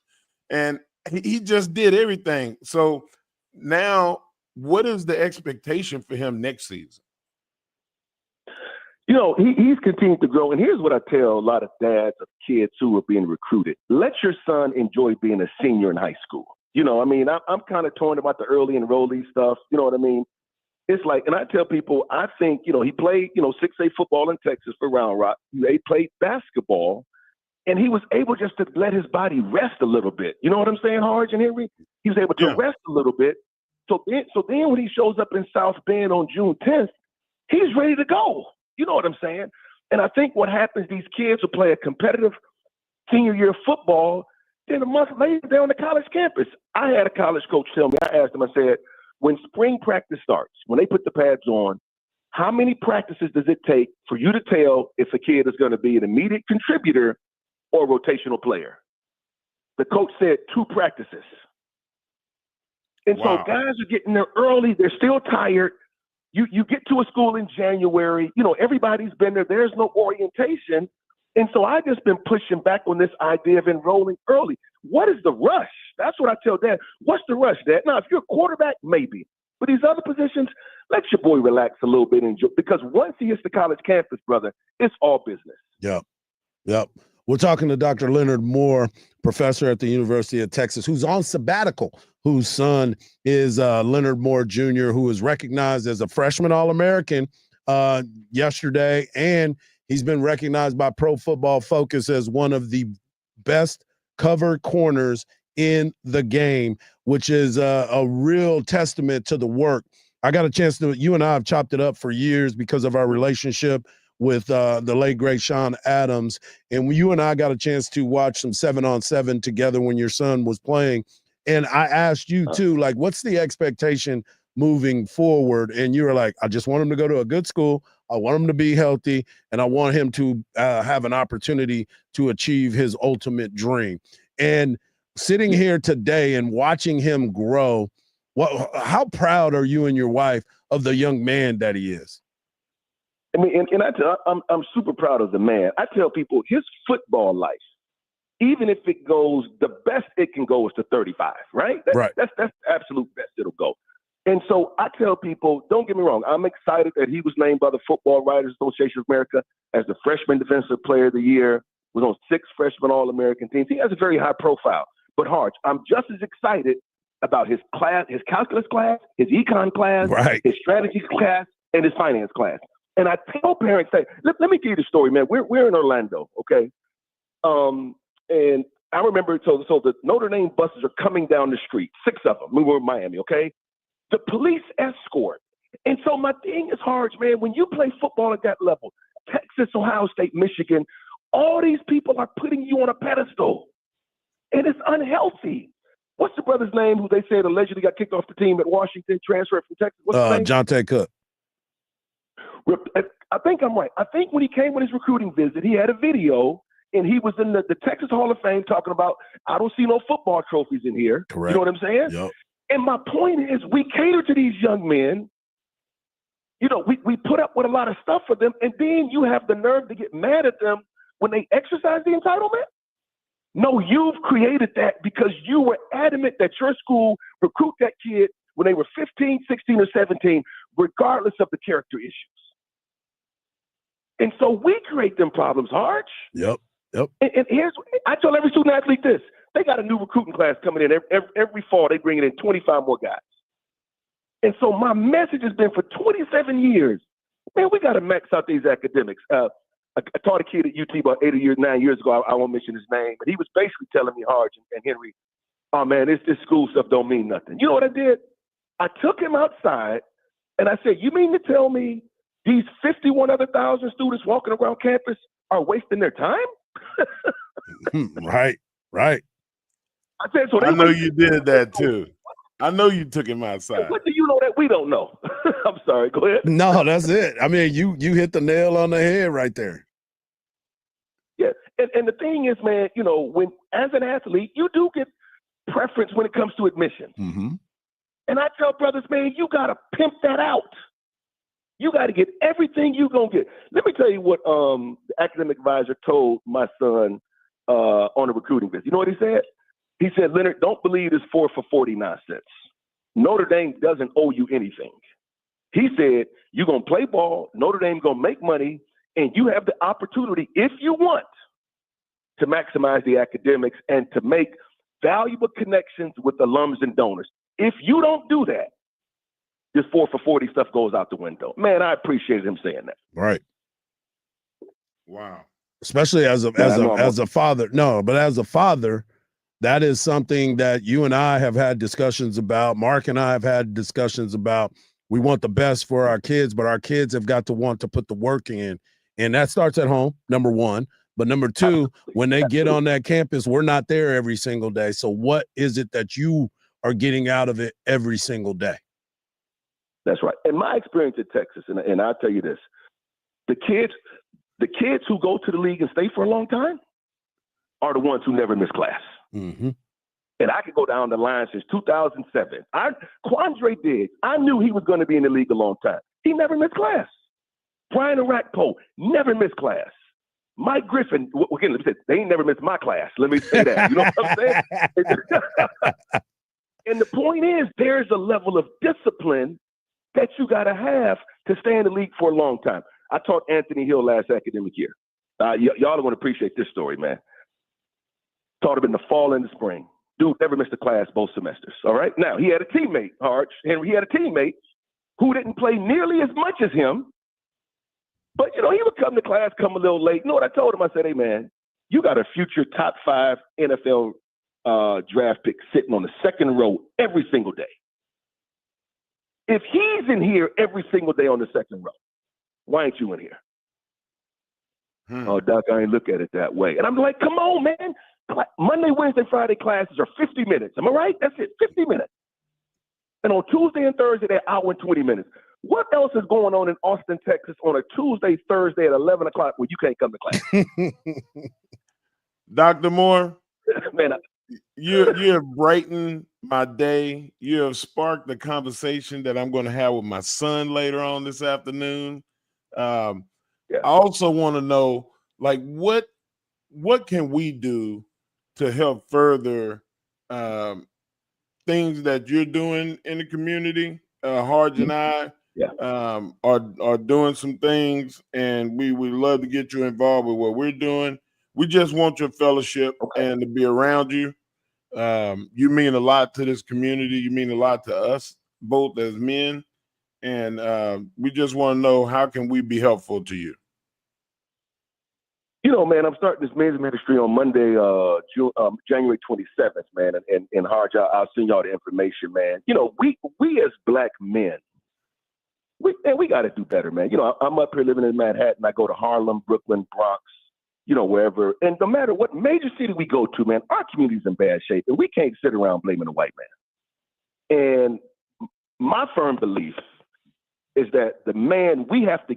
and he just did everything. So now, what is the expectation for him next season? He's continued to grow. And here's what I tell a lot of dads of kids who are being recruited. Let your son enjoy being a senior in high school. I'm kind of torn about the early enrollee stuff. You know what I mean? It's like, and I tell people, I think, he played, 6A football in Texas for Round Rock. He played basketball, and he was able just to let his body rest a little bit. You know what I'm saying, Harge and Henry? He was able to rest a little bit. So then when he shows up in South Bend on June 10th, he's ready to go. You know what I'm saying? And I think what happens, these kids will play a competitive senior year football, then a month later they're on the college campus. I had a college coach tell me, I asked him, I said, when spring practice starts, when they put the pads on, how many practices does it take for you to tell if a kid is going to be an immediate contributor or a rotational player? The coach said 2 practices. And so guys are getting there early. They're still tired. You get to a school in January, everybody's been there. There's no orientation. And so I've just been pushing back on this idea of enrolling early. What is the rush? That's what I tell Dad. What's the rush, Dad? Now, if you're a quarterback, maybe. But these other positions, let your boy relax a little bit. Because once he hits the college campus, brother, it's all business. Yep. We're talking to Dr. Leonard Moore, professor at the University of Texas, who's on sabbatical, whose son is Leonard Moore Jr., who was recognized as a freshman All-American yesterday, and he's been recognized by Pro Football Focus as one of the best cover corners in the game, which is a real testament to the work. I got a chance to, you and I have chopped it up for years because of our relationship with the late, great Sean Adams. And you and I got a chance to watch some 7-on-7 together when your son was playing. And I asked you too, like, what's the expectation moving forward? And you were like, I just want him to go to a good school. I want him to be healthy, and I want him to have an opportunity to achieve his ultimate dream. And sitting here today and watching him grow, how proud are you and your wife of the young man that he is? I mean, and I'm super proud of the man. I tell people his football life, even if it goes, the best it can go is to 35, right? That's the absolute best it'll go. And so I tell people, don't get me wrong, I'm excited that he was named by the Football Writers Association of America as the Freshman Defensive Player of the Year, was on 6 freshman All-American teams. He has a very high profile. But Harge, I'm just as excited about his class, his calculus class, his econ class, his strategy class, and his finance class. And I tell parents, let me give you the story, man. We're in Orlando, okay? And I remember, so the Notre Dame buses are coming down the street, 6 of them. We were in Miami, okay? The police escort And so my thing is, Harge, man, when you play football at that level, Texas, Ohio State, Michigan, all these people are putting you on a pedestal. And it's unhealthy. What's the brother's name who they said allegedly got kicked off the team at Washington, transferred from Texas? What's his name? Jonte Cook. I think I'm right. I think when he came on his recruiting visit, he had a video, and he was in the Texas Hall of Fame talking about, I don't see no football trophies in here. Correct. You know what I'm saying? Yep. And my point is, we cater to these young men. You know, we put up with a lot of stuff for them, and then you have the nerve to get mad at them when they exercise the entitlement? No, you've created that because you were adamant that your school recruit that kid when they were 15, 16, or 17, regardless of the character issues. And so we create them problems, Harge. Yep. And here's, I tell every student athlete this. They got a new recruiting class coming in. Every fall, they bring in 25 more guys. And so my message has been for 27 years, man, we got to max out these academics. I taught a kid at UT about 9 years ago. I won't mention his name, but he was basically telling me, Harge and Henry, oh, man, this school stuff don't mean nothing. You know what I did? I took him outside, and I said, you mean to tell me these 51 other thousand students walking around campus are wasting their time? Right. I said, so I know you did that too. I know you took him outside. What do you know that we don't know? I'm sorry. Go ahead. No, that's it. I mean, you hit the nail on the head right there. Yeah, and the thing is, man, you know, when as an athlete, you do get preference when it comes to admission. Mm-hmm. And I tell brothers, man, you got to pimp that out. You got to get everything you going to get. Let me tell you what the academic advisor told my son on a recruiting visit. You know what he said? He said, Leonard, don't believe this 4 for 40 nonsense. Notre Dame doesn't owe you anything. He said, you're going to play ball, Notre Dame going to make money, and you have the opportunity, if you want, to maximize the academics and to make valuable connections with alums and donors. If you don't do that, this 4 for 40 stuff goes out the window. Man, I appreciated him saying that. Right. Wow. Especially as a father. No, but as a father, that is something that you and I have had discussions about. Mark and I have had discussions about. We want the best for our kids, but our kids have got to want to put the work in. And that starts at home, number one. But number two, when they get on that campus, we're not there every single day. So what is it that you are getting out of it every single day? That's right. In my experience at Texas, and I'll tell you this, the kids who go to the league and stay for a long time are the ones who never miss class. Mm-hmm. And I could go down the line since 2007. Quandre Diggs, I knew he was going to be in the league a long time. He never missed class. Brian Arakpo never missed class. Mike Griffin, again, let me say, they ain't never missed my class. Let me say that. You know what I'm saying? And the point is, there's a level of discipline that you got to have to stay in the league for a long time. I taught Anthony Hill last academic year. Y'all are going to appreciate this story, man. Taught him in the fall and the spring. Dude never missed a class both semesters, all right? Now, he had a teammate, Henry. He had a teammate who didn't play nearly as much as him. But, you know, he would come to class, come a little late. You know what I told him? I said, hey, man, you got a future top 5 NFL draft pick sitting on the second row every single day. If he's in here every single day on the second row, why ain't you in here? Oh, Doc, I ain't look at it that way. And I'm like, come on, man. Monday, Wednesday, Friday classes are 50 minutes. Am I right? That's it, 50 minutes. And on Tuesday and Thursday, they're hour and 20 minutes. What else is going on in Austin, Texas on a Tuesday, Thursday at 11 o'clock when you can't come to class? Dr. Moore, man, you have brightened my day. You have sparked the conversation that I'm going to have with my son later on this afternoon. I also want to know, like, what can we do to help further things that you're doing in the community? Harge and I are doing some things, and we would love to get you involved with what we're doing. We just want your fellowship and to be around you. You mean a lot to this community. You mean a lot to us, both as men. And we just want to know, how can we be helpful to you? You know, man, I'm starting this men's ministry on Monday, January 27th, man. And Harge, I'll send y'all the information, man. You know, we as black men we got to do better, man. You know, I'm up here living in Manhattan. I go to Harlem, Brooklyn, Bronx, you know, wherever. And no matter what major city we go to, man, our community's in bad shape, and we can't sit around blaming the white man. And my firm belief is that we have to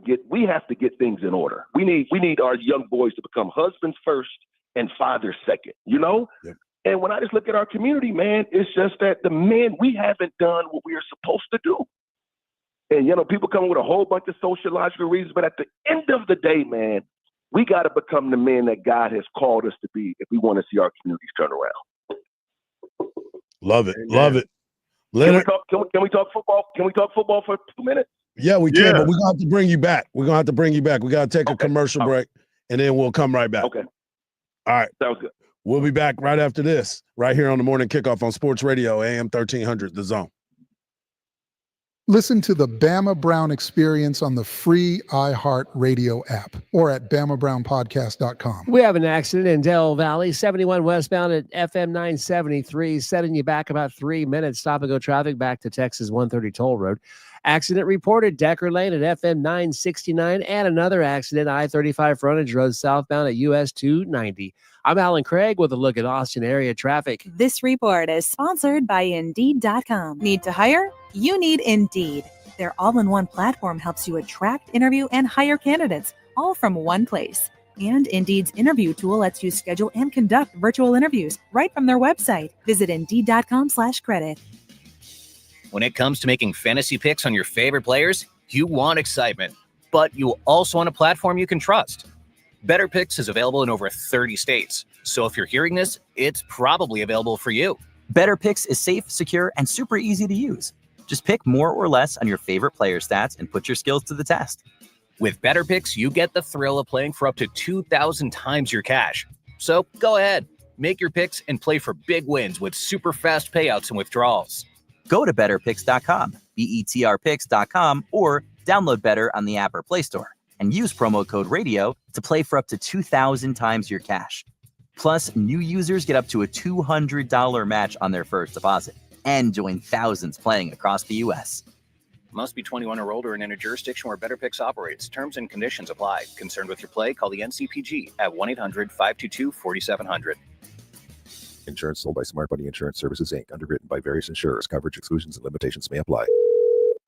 get things in order. We need our young boys to become husbands first and fathers second, you know? Yep. And when I just look at our community, man, it's just that we haven't done what we are supposed to do. And, you know, people come with a whole bunch of sociological reasons, but at the end of the day, man, we got to become the men that God has called us to be if we want to see our communities turn around. Love it. Amen. Love it. Can we talk football? Can we talk football for 2 minutes? Yeah, we can, but we're going to have to bring you back. We got to take a commercial break, and then we'll come right back. Okay. All right. Sounds good. We'll be back right after this, right here on the Morning Kickoff on Sports Radio, AM 1300, The Zone. Listen to the Bama Brown Experience on the free iHeart Radio app or at BamaBrownPodcast.com. We have an accident in Del Valley, 71 westbound at FM 973, setting you back about 3 minutes. Stop and go traffic back to Texas 130 Toll Road. Accident reported Decker Lane at FM 969, and another accident, I-35 frontage road southbound at US 290. I'm Alan Craig with a look at Austin area traffic. This report is sponsored by Indeed.com. Need to hire? You need Indeed. Their all-in-one platform helps you attract, interview, and hire candidates, all from one place. And Indeed's interview tool lets you schedule and conduct virtual interviews right from their website. Visit Indeed.com/credit. When it comes to making fantasy picks on your favorite players, you want excitement, but you also want a platform you can trust. Better Picks is available in over 30 states. So if you're hearing this, it's probably available for you. Better Picks is safe, secure, and super easy to use. Just pick more or less on your favorite player stats and put your skills to the test. With Better Picks, you get the thrill of playing for up to 2,000 times your cash. So go ahead, make your picks and play for big wins with super fast payouts and withdrawals. Go to betterpicks.com, BETRpicks.com, or download Better on the app or Play Store and use promo code RADIO to play for up to 2,000 times your cash. Plus, new users get up to a $200 match on their first deposit and join thousands playing across the U.S. Must be 21 or older and in a jurisdiction where Better Picks operates. Terms and conditions apply. Concerned with your play? Call the NCPG at 1-800-522-4700. Insurance sold by Smart Money Insurance Services, Inc., underwritten by various insurers. Coverage exclusions and limitations may apply.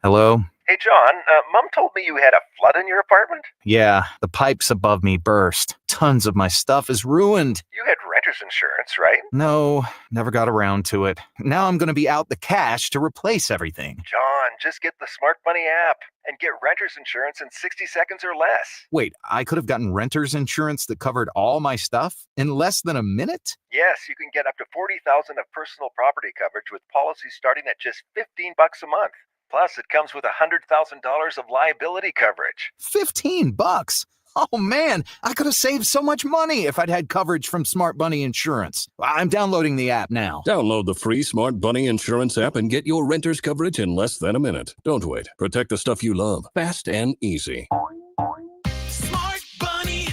Hello? Hey, John, Mom told me you had a flood in your apartment. Yeah, the pipes above me burst. Tons of my stuff is ruined. You had renter's insurance, right? No, never got around to it. Now I'm going to be out the cash to replace everything. John, just get the Smart Money app and get renter's insurance in 60 seconds or less. Wait, I could have gotten renter's insurance that covered all my stuff in less than a minute? Yes, you can get up to $40,000 of personal property coverage with policies starting at just $15 a month. Plus, it comes with $100,000 of liability coverage. $15? Oh man, I could have saved so much money if I'd had coverage from Smart Bunny Insurance. I'm downloading the app now. Download the free Smart Bunny Insurance app and get your renter's coverage in less than a minute. Don't wait. Protect the stuff you love. Fast and easy. Smart Bunny.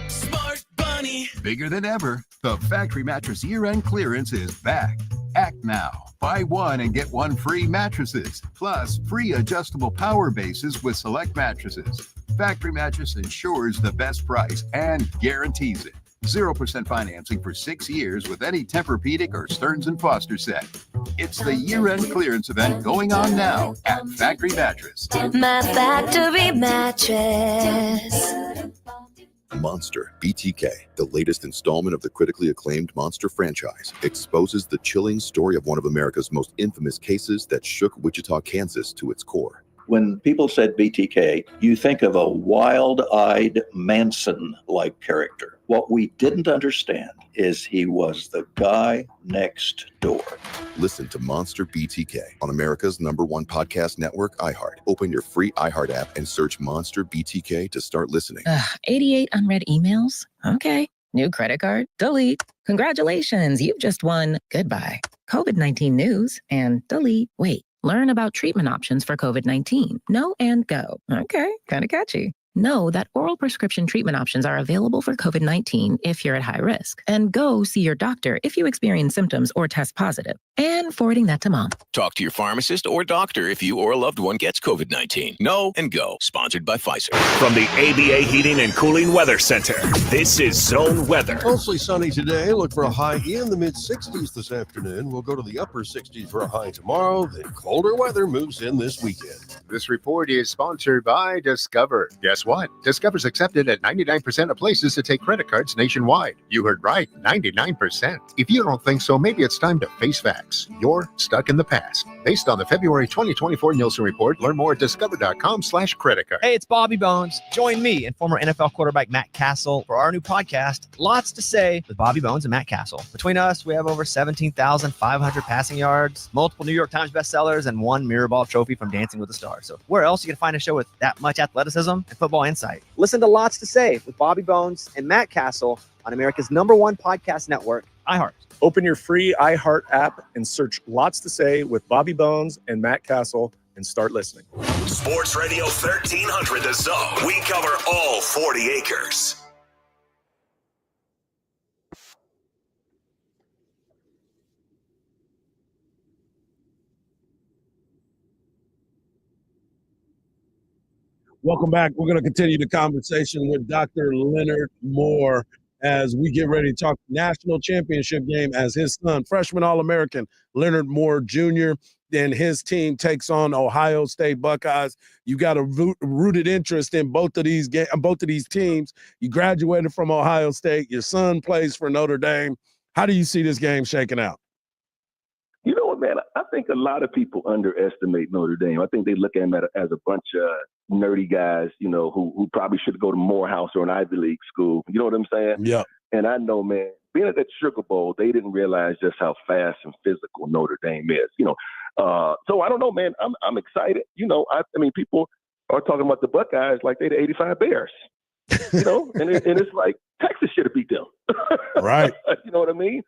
Smart Bunny. Bigger than ever, the factory mattress year-end clearance is back. Act now. Buy one and get one free mattresses, plus free adjustable power bases with select mattresses. Factory Mattress ensures the best price and guarantees it. 0% financing for 6 years with any Tempur-Pedic or Stearns & Foster set. It's the year-end clearance event going on now at Factory Mattress. My factory mattress. Monster BTK, the latest installment of the critically acclaimed Monster franchise, exposes the chilling story of one of America's most infamous cases that shook Wichita, Kansas to its core. When people said BTK, you think of a wild-eyed Manson-like character. What we didn't understand is he was the guy next door. Listen to Monster BTK on America's #1 podcast network, iHeart. Open your free iHeart app and search Monster BTK to start listening. 88 unread emails? Okay. New credit card? Delete. Congratulations, you've just won. Goodbye. COVID-19 news and delete. Wait. Learn about treatment options for COVID-19. No and go. Okay, kind of catchy. Know that oral prescription treatment options are available for COVID-19 if you're at high risk. And go see your doctor if you experience symptoms or test positive. And forwarding that to mom. Talk to your pharmacist or doctor if you or a loved one gets COVID-19. Know and go. Sponsored by Pfizer. From the ABA Heating and Cooling Weather Center, this is Zone Weather. Mostly sunny today. Look for a high in the mid-60s this afternoon. We'll go to the upper 60s for a high tomorrow. Then colder weather moves in this weekend. This report is sponsored by Discover. Guess what? Discover's accepted at 99% of places to take credit cards nationwide. You heard right, 99%. If you don't think so, maybe it's time to face facts. You're stuck in the past. Based on the February 2024 Nielsen report, learn more at discover.com/credit card. Hey, it's Bobby Bones. Join me and former NFL quarterback Matt Castle for our new podcast, Lots to Say with Bobby Bones and Matt Castle. Between us, we have over 17,500 passing yards, multiple New York Times bestsellers, and 1 Mirrorball trophy from Dancing with the Stars. So where else you can find a show with that much athleticism and football insight? Listen to Lots to Say with Bobby Bones and Matt Castle on America's #1 podcast network, iHeart. Open your free iHeart app and search Lots to Say with Bobby Bones and Matt Castle and start listening. Sports Radio 1300 The Zone. We cover all 40 acres. Welcome back. We're going to continue the conversation with Dr. Leonard Moore as we get ready to talk national championship game as his son, freshman All-American Leonard Moore Jr., and his team takes on Ohio State Buckeyes. You got a rooted interest in both of these teams. You graduated from Ohio State. Your son plays for Notre Dame. How do you see this game shaking out? You know what, man? I think a lot of people underestimate Notre Dame. I think they look at them as a bunch of nerdy guys, you know, who probably should go to Morehouse or an Ivy League school. You know what I'm saying? Yeah. And I know, man, being at that Sugar Bowl, they didn't realize just how fast and physical Notre Dame is. You know, so I don't know, man. I'm excited. You know, I mean, people are talking about the Buckeyes like they're the '85 Bears. You know, and it's like Texas should have beat them. Right. You know what I mean?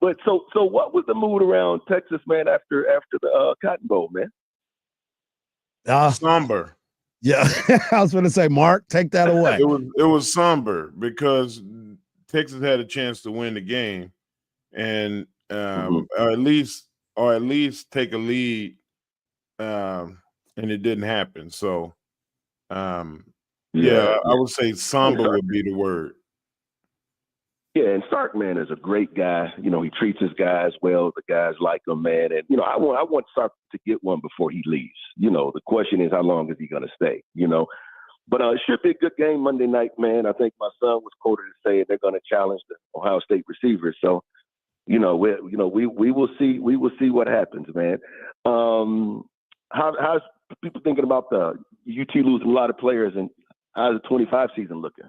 But so what was the mood around Texas, man, after the Cotton Bowl, man? Somber. Yeah, I was going to say, Mark, take that away. It was somber because Texas had a chance to win the game, and or at least take a lead, and it didn't happen. So, I would say somber would be the word. Yeah, and Sark, man, is a great guy. You know, he treats his guys well. The guys like him, man. And, you know, I want Sark to get one before he leaves. You know, the question is, how long is he going to stay, you know? But it should be a good game Monday night, man. I think my son was quoted as saying they're going to challenge the Ohio State receivers. So, we will see what happens, man. How's people thinking about the UT losing a lot of players, and how's the 25 season looking?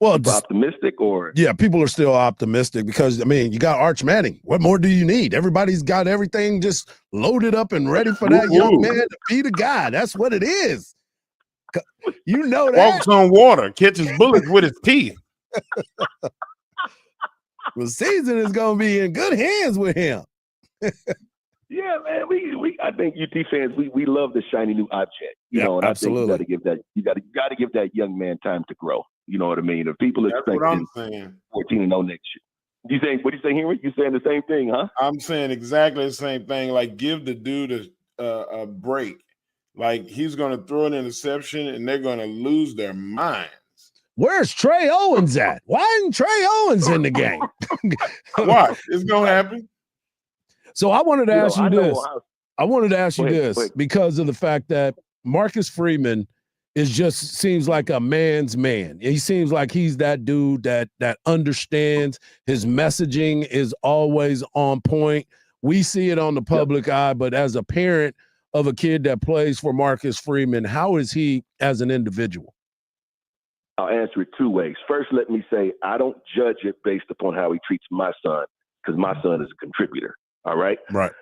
Well, optimistic or? Yeah, people are still optimistic because, I mean, you got Arch Manning. What more do you need? Everybody's got everything just loaded up and ready for that young man to be the guy. That's what it is. You know that. Walks on water, catches bullets with his teeth. The season is going to be in good hands with him. Yeah, man. I think UT fans, we love the shiny new object. You know, and absolutely. I think you got to give that young man time to grow. You know what I mean? If people expect 14-0 next year. What do you say, Henry? You saying the same thing, huh? I'm saying exactly the same thing. Like, give the dude a break. Like, he's going to throw an interception and they're going to lose their minds. Where's Trey Owens at? Why isn't Trey Owens in the game? Watch, it's going to happen. So I wanted to ask you this. I wanted to ask you this because of the fact that Marcus Freeman seems like a man's man. He seems like he's that dude that understands. His messaging is always on point. We see it on the public eye, but as a parent of a kid that plays for Marcus Freeman, how is he as an individual? I'll answer it two ways. First, let me say I don't judge it based upon how he treats my son, because my son is a contributor. All right? Right.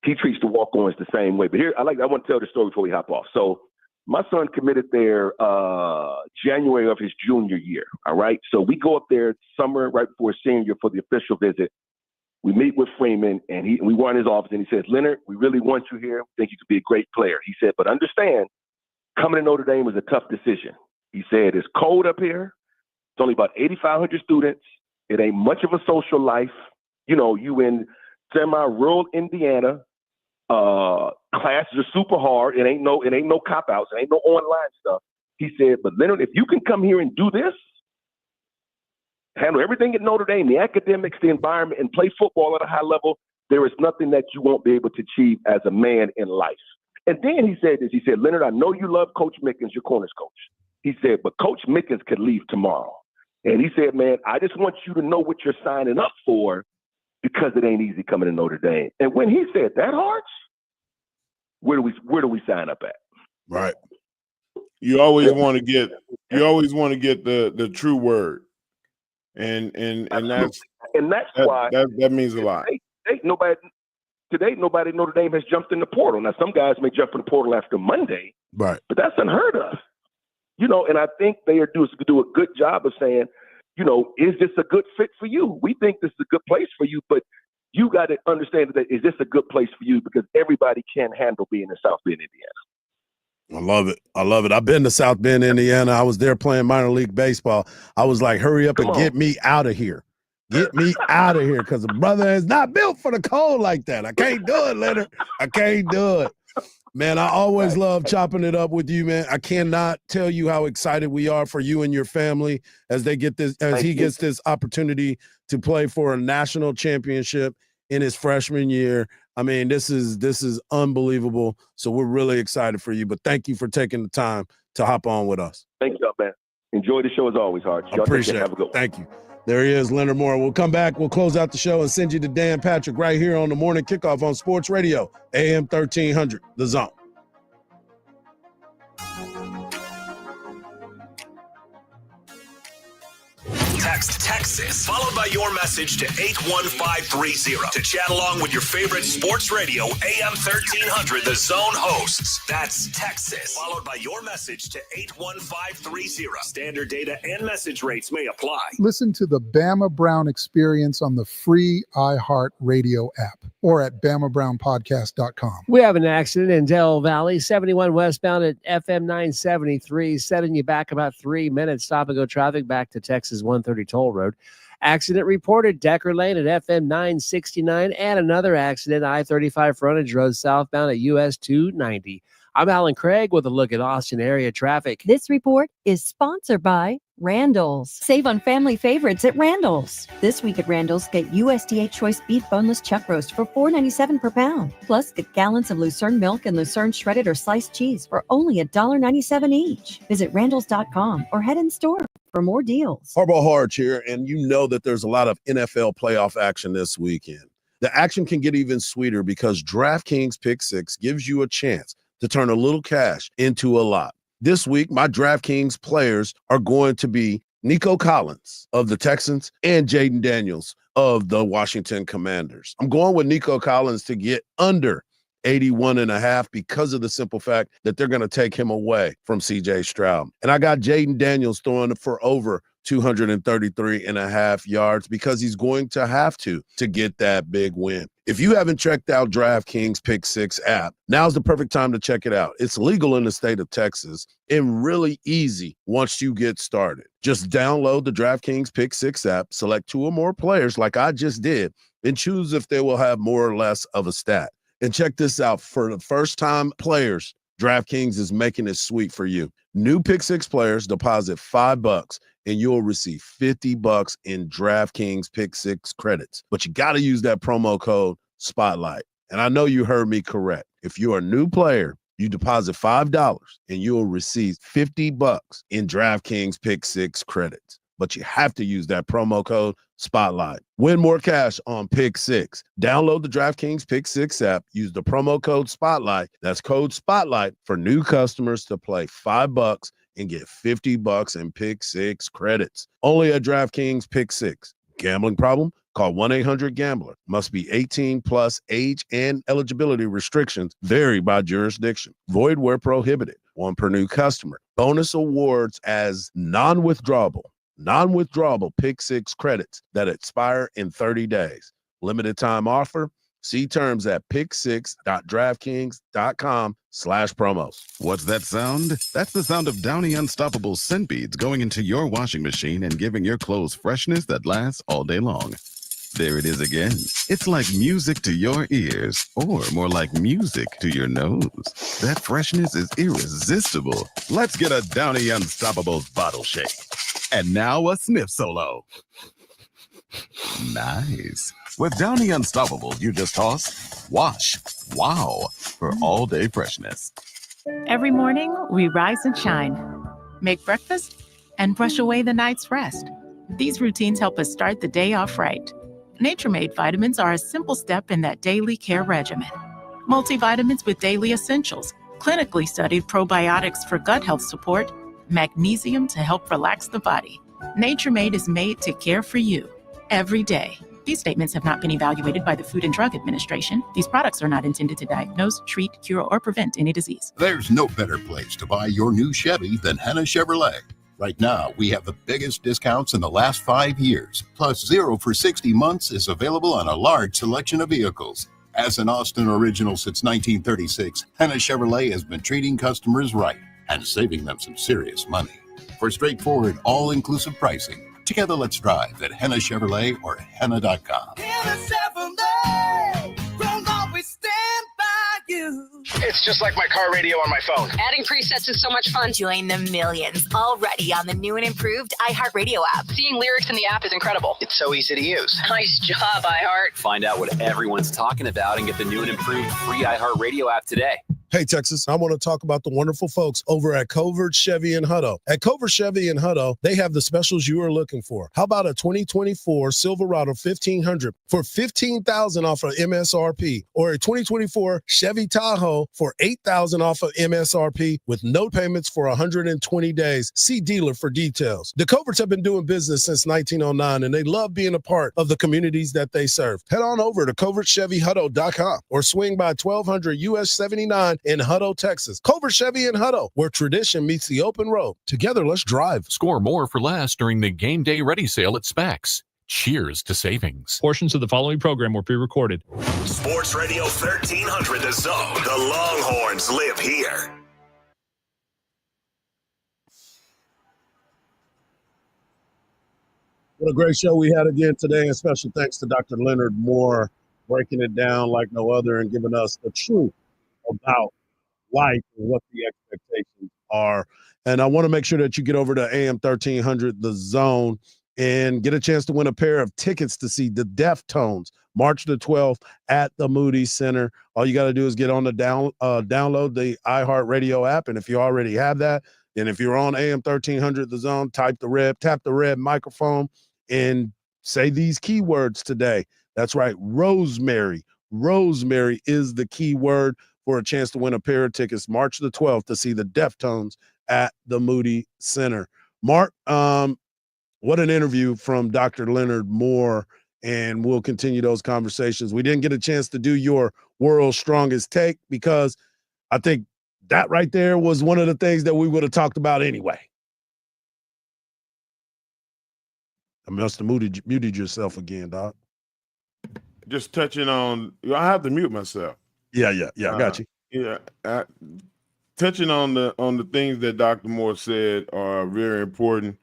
He treats the walk-ons the same way. But here, I want to tell the story before we hop off. So my son committed there January of his junior year. All right? So we go up there summer right before senior for the official visit. We meet with Freeman, and we were in his office, and he says, Leonard, we really want you here. We think you could be a great player. He said, but understand, coming to Notre Dame was a tough decision. He said it's cold up here. It's only about 8,500 students. It ain't much of a social life. You know, you in semi-rural Indiana. Classes are super hard. It ain't no cop-outs. It ain't no online stuff. He said, but Leonard, if you can come here and do this, handle everything at Notre Dame, the academics, the environment, and play football at a high level, there is nothing that you won't be able to achieve as a man in life. And then he said this. He said, Leonard, I know you love Coach Mickens, your corners coach. He said, but Coach Mickens could leave tomorrow. And he said, man, I just want you to know what you're signing up for because it ain't easy coming to Notre Dame. And when he said that, Harch, where do we sign up at? Right. You always want to get the true word. And that's why that means a lot. Today, nobody at Notre Dame has jumped in the portal. Now, some guys may jump in the portal after Monday, right? But that's unheard of, you know. And I think they do a good job of saying, you know, is this a good fit for you? We think this is a good place for you, but you got to understand that is this a good place for you because everybody can't handle being in South Bend, Indiana. I love it. I love it. I've been to South Bend, Indiana. I was there playing minor league baseball. I was like, hurry up and get me out of here. Get me out of here because a brother is not built for the cold like that. I can't do it, Leonard. I can't do it. Man, I always love chopping it up with you, man. I cannot tell you how excited we are for you and your family as he gets this opportunity to play for a national championship in his freshman year. I mean, this is unbelievable. So we're really excited for you. But thank you for taking the time to hop on with us. Thank you, man. Enjoy the show as always, Hart. I appreciate it. Have a good one. Thank you. There he is, Leonard Moore. We'll come back. We'll close out the show and send you to Dan Patrick right here on the morning kickoff on Sports Radio, AM 1300, The Zone. Text Texas, followed by your message to 81530 to chat along with your favorite sports radio, AM 1300, The Zone hosts. That's Texas, followed by your message to 81530. Standard data and message rates may apply. Listen to the Bama Brown Experience on the free iHeart Radio app or at BamaBrownPodcast.com. We have an accident in Del Valley, 71 westbound at FM 973, setting you back about 3 minutes. Stop and go traffic back to Texas 130 Toll Road. Accident reported Decker Lane at FM 969 and another accident, I-35 frontage road southbound at US 290. I'm Alan Craig with a look at Austin area traffic. This report is sponsored by Randall's. Save on family favorites at Randall's. This week at Randall's, get USDA Choice Beef Boneless Chuck Roast for $4.97 per pound. Plus, get gallons of Lucerne milk and Lucerne shredded or sliced cheese for only $1.97 each. Visit Randalls.com or head in store for more deals. Harbaugh Harge here, and you know that there's a lot of NFL playoff action this weekend. The action can get even sweeter because DraftKings Pick 6 gives you a chance to turn a little cash into a lot. This week, my DraftKings players are going to be Nico Collins of the Texans and Jaden Daniels of the Washington Commanders. I'm going with Nico Collins to get under 81.5 because of the simple fact that they're going to take him away from C.J. Stroud. And I got Jaden Daniels throwing for over 233.5 yards because he's going to have to get that big win. If you haven't checked out DraftKings Pick 6 app, now's the perfect time to check it out. It's legal in the state of Texas and really easy once you get started. Just download the DraftKings Pick 6 app, select 2 or more players like I just did, and choose if they will have more or less of a stat. And check this out. For the first-time players, DraftKings is making it sweet for you. New Pick 6 players deposit $5 and you'll receive $50 in DraftKings Pick 6 credits. But you got to use that promo code SPOTLIGHT. And I know you heard me correct. If you're a new player, you deposit $5 and you'll receive $50 in DraftKings Pick 6 credits. But you have to use that promo code SPOTLIGHT. Win more cash on Pick 6. Download the DraftKings Pick 6 app. Use the promo code SPOTLIGHT. That's code SPOTLIGHT for new customers to play $5 and get $50 in Pick 6 credits. Only at DraftKings Pick 6. Gambling problem? Call 1-800-GAMBLER. Must be 18 plus. Age and eligibility restrictions vary by jurisdiction. Void where prohibited. One per new customer. Bonus awards as non-withdrawable Pick 6 credits that expire in 30 days. Limited time offer. See terms at pick6.draftkings.com/promos. What's that sound? That's the sound of Downy Unstoppable scent beads going into your washing machine and giving your clothes freshness that lasts all day long. There it is again. It's like music to your ears, or more like music to your nose. That freshness is irresistible. Let's get a Downy Unstoppables bottle shake. And now a sniff solo. Nice. With Downy Unstoppables, you just toss, wash, wow, for all day freshness. Every morning, we rise and shine, make breakfast, and brush away the night's rest. These routines help us start the day off right. Nature-Made vitamins are a simple step in that daily care regimen. Multivitamins with daily essentials, clinically studied probiotics for gut health support, magnesium to help relax the body. Nature-Made is made to care for you every day. These statements have not been evaluated by the Food and Drug Administration. These products are not intended to diagnose, treat, cure, or prevent any disease. There's no better place to buy your new Chevy than Henna Chevrolet. Right now, we have the biggest discounts in the last 5 years. Plus, 0 for 60 months is available on a large selection of vehicles. As an Austin original since 1936, Henna Chevrolet has been treating customers right and saving them some serious money. For straightforward, all-inclusive pricing, together let's drive at Henna Chevrolet or henna.com. It's just like my car radio on my phone. Adding presets is so much fun. Join the millions already on the new and improved iHeartRadio app. Seeing lyrics in the app is incredible. It's so easy to use. Nice job, iHeart. Find out what everyone's talking about and get the new and improved free iHeartRadio app today. Hey, Texas, I want to talk about the wonderful folks over at Covert Chevy and Hutto. At Covert Chevy and Hutto, they have the specials you are looking for. How about a 2024 Silverado 1500 for $15,000 off of MSRP, or a 2024 Chevy Tahoe for $8,000 off of MSRP with no payments for 120 days. See dealer for details. The Coverts have been doing business since 1909, and they love being a part of the communities that they serve. Head on over to covertchevyhutto.com or swing by 1200 US 79 in Hutto, Texas. Covert Chevy and Hutto, where tradition meets the open road. Together, let's drive. Score more for less during the Game Day Ready sale at Specs. Cheers to savings. Portions of the following program were pre-recorded. Sports Radio 1300 The Zone. The Longhorns live here. What a great show we had again today, and special thanks to Dr. Leonard Moore, breaking it down like no other and giving us the truth about life and what the expectations are. And I want to make sure that you get over to AM 1300 The Zone and get a chance to win a pair of tickets to see the Deftones March the 12th at the Moody Center. All you got to do is get on the download the iHeartRadio app, and if you already have that, then if you're on AM 1300 The Zone, tap the red microphone and say these keywords today. That's right, Rosemary. Rosemary is the key word for a chance to win a pair of tickets March the 12th to see the Deftones at the Moody Center. Mark, what an interview from Dr. Leonard Moore, and we'll continue those conversations. We didn't get a chance to do your world's strongest take because I think that right there was one of the things that we would have talked about anyway. I must have muted yourself again, Doc. Just touching on, I have to mute myself. Yeah, I got you. Yeah, touching on the things that Dr. Moore said are very important.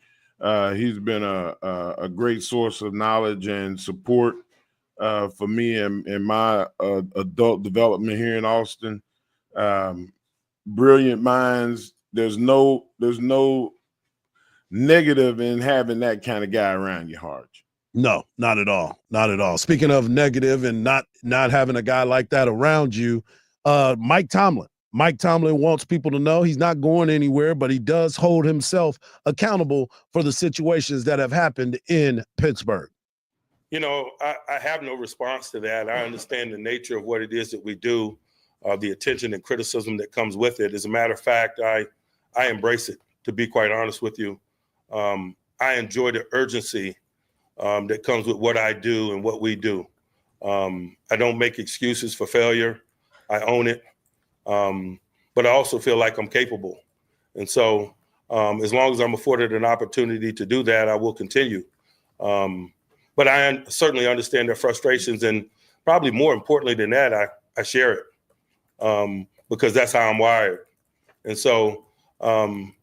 He's been a great source of knowledge and support for me in my adult development here in Austin. Brilliant minds. There's no negative in having that kind of guy around you, Harge. No, not at all. Not at all. Speaking of negative and not having a guy like that around you, Mike Tomlin. Mike Tomlin wants people to know he's not going anywhere, but he does hold himself accountable for the situations that have happened in Pittsburgh. You know, I have no response to that. I understand the nature of what it is that we do, the attention and criticism that comes with it. As a matter of fact, I embrace it, to be quite honest with you. I enjoy the urgency that comes with what I do and what we do. I don't make excuses for failure. I own it. But I also feel like I'm capable. And so as long as I'm afforded an opportunity to do that, I will continue. But I certainly understand their frustrations and probably more importantly than that, I share it because that's how I'm wired. And so I'm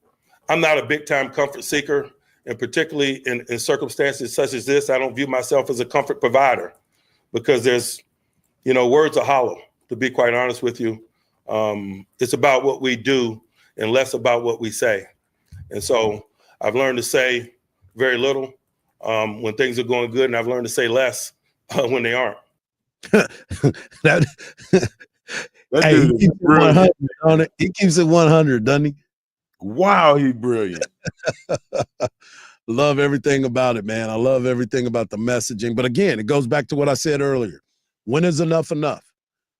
not a big time comfort seeker, and particularly in circumstances such as this, I don't view myself as a comfort provider because there's, words are hollow, to be quite honest with you. It's about what we do and less about what we say. And so I've learned to say very little when things are going good, and I've learned to say less when they aren't. That hey, dude he is keeps it brilliant. 100 on it. He keeps it 100, doesn't he? Wow, he's brilliant. Love everything about it, man. I love everything about the messaging. But again, it goes back to what I said earlier. When is enough enough?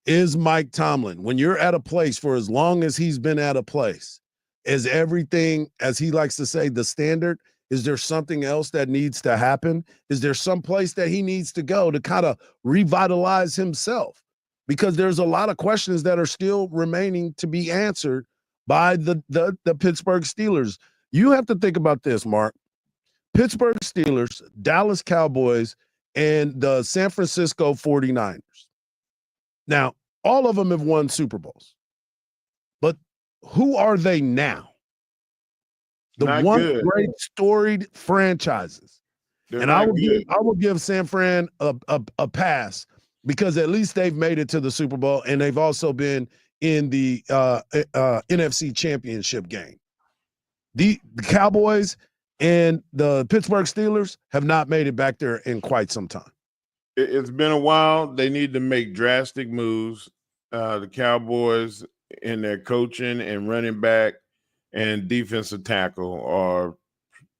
Is Mike Tomlin, when you're at a place for as long as he's been at a place, is everything, as he likes to say, the standard? Is there something else that needs to happen? Is there some place that he needs to go to kind of revitalize himself? Because there's a lot of questions that are still remaining to be answered by the Pittsburgh Steelers. You have to think about this, Mark. Pittsburgh Steelers, Dallas Cowboys, and the San Francisco 49ers. Now, all of them have won Super Bowls. But who are they now? The Not one good. great storied franchises. They're and I not will give San Fran a pass because at least they've made it to the Super Bowl, and they've also been in the NFC Championship game. The Cowboys and the Pittsburgh Steelers have not made it back there in quite some time. It's been a while. They need to make drastic moves. The Cowboys in their coaching and running back and defensive tackle are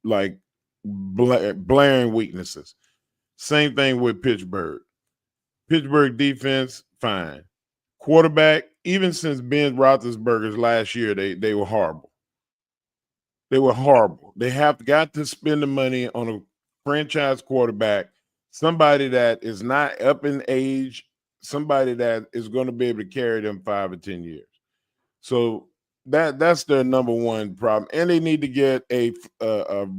like blaring weaknesses. Same thing with Pittsburgh. Pittsburgh defense, fine. Quarterback, even since Ben Roethlisberger's last year, they were horrible. They were horrible. They have got to spend the money on a franchise quarterback, somebody that is not up in age, somebody that is going to be able to carry them 5 or 10 years. So that's their number one problem. And they need to get a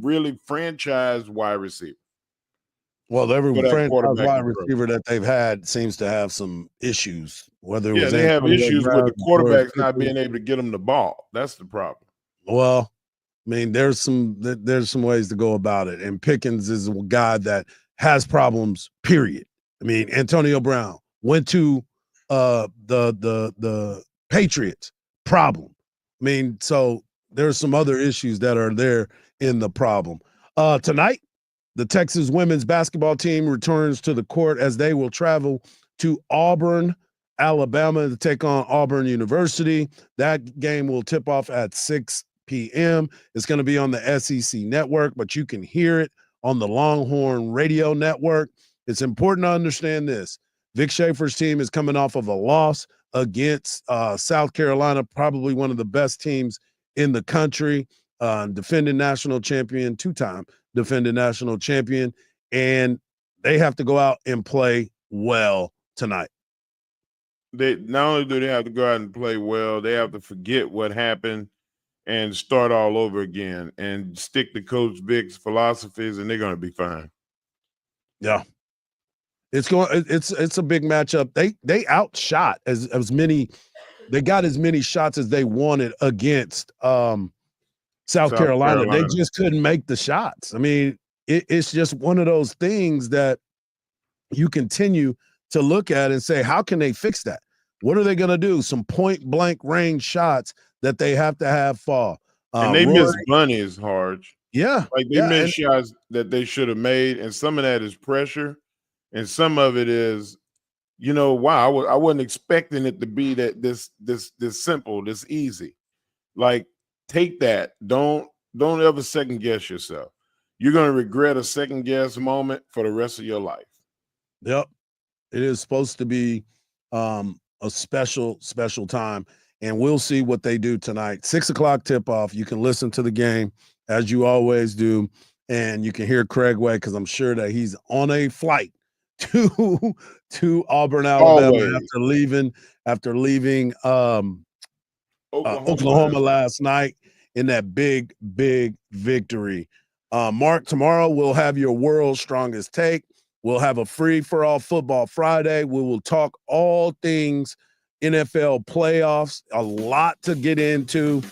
really franchise wide receiver. Well, every franchise wide receiver that they've had seems to have some issues. Whether it was they have Antonio issues Brown with the or quarterbacks not Pickens. being able to get them the ball. That's the problem. Well, I mean, there's some ways to go about it. And Pickens is a guy that has problems, period. I mean, Antonio Brown went to the Patriots, problem. I mean, so there's some other issues that are there in the problem. Tonight, the Texas women's basketball team returns to the court as they will travel to Auburn, Alabama to take on Auburn University. That game will tip off at 6 p.m. It's going to be on the SEC network, but you can hear it on the Longhorn Radio Network. It's important to understand this. Vic Schaefer's team is coming off of a loss against South Carolina, probably one of the best teams in the country, defending national champion, two-time defending national champion, and they have to go out and play well tonight. They not only do they have to go out and play well, they have to forget what happened and start all over again and stick to Coach Vic's philosophies, and they're going to be fine. Yeah. It's a big matchup. They outshot as many, they got as many shots as they wanted against South Carolina. They just couldn't make the shots. I mean, it's just one of those things that you continue to look at and say, how can they fix that? What are they going to do? Some point blank range shots that they have to have fall. And they miss bunnies, Harge. Yeah. Like they miss shots that they should have made. And some of that is pressure. And some of it is, wow, I wasn't expecting it to be that this simple, this easy. Like, take that. Don't ever second guess yourself. You're going to regret a second guess moment for the rest of your life. Yep. It is supposed to be a special time, and we'll see what they do tonight. 6 o'clock tip off. You can listen to the game as you always do, and you can hear Craig Way because I'm sure that he's on a flight to Auburn, Alabama after leaving Oklahoma last night in that big victory. Mark, tomorrow we'll have your world's strongest take. We'll have a free-for-all football Friday. We will talk all things NFL playoffs, a lot to get into.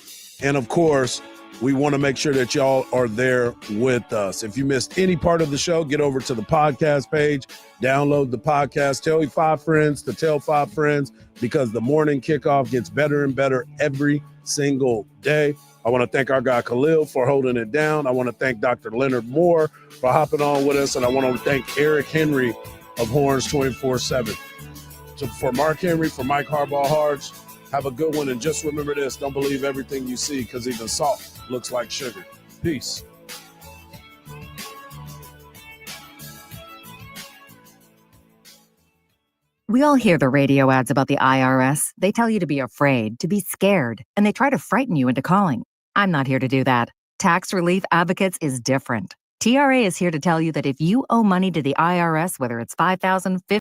And, of course, we want to make sure that y'all are there with us. If you missed any part of the show, get over to the podcast page, download the podcast, tell your 5 friends to tell 5 friends, because the morning kickoff gets better and better every single day. I want to thank our guy Khalil for holding it down. I want to thank Dr. Leonard Moore for hopping on with us. And I want to thank Eric Henry of Horns 24/7. So for Mark Henry, for Mike Harbaugh Hards, have a good one. And just remember this, don't believe everything you see, because even salt looks like sugar. Peace. We all hear the radio ads about the IRS. They tell you to be afraid, to be scared, and they try to frighten you into calling. I'm not here to do that. Tax Relief Advocates is different. TRA is here to tell you that if you owe money to the IRS, whether it's $5,000,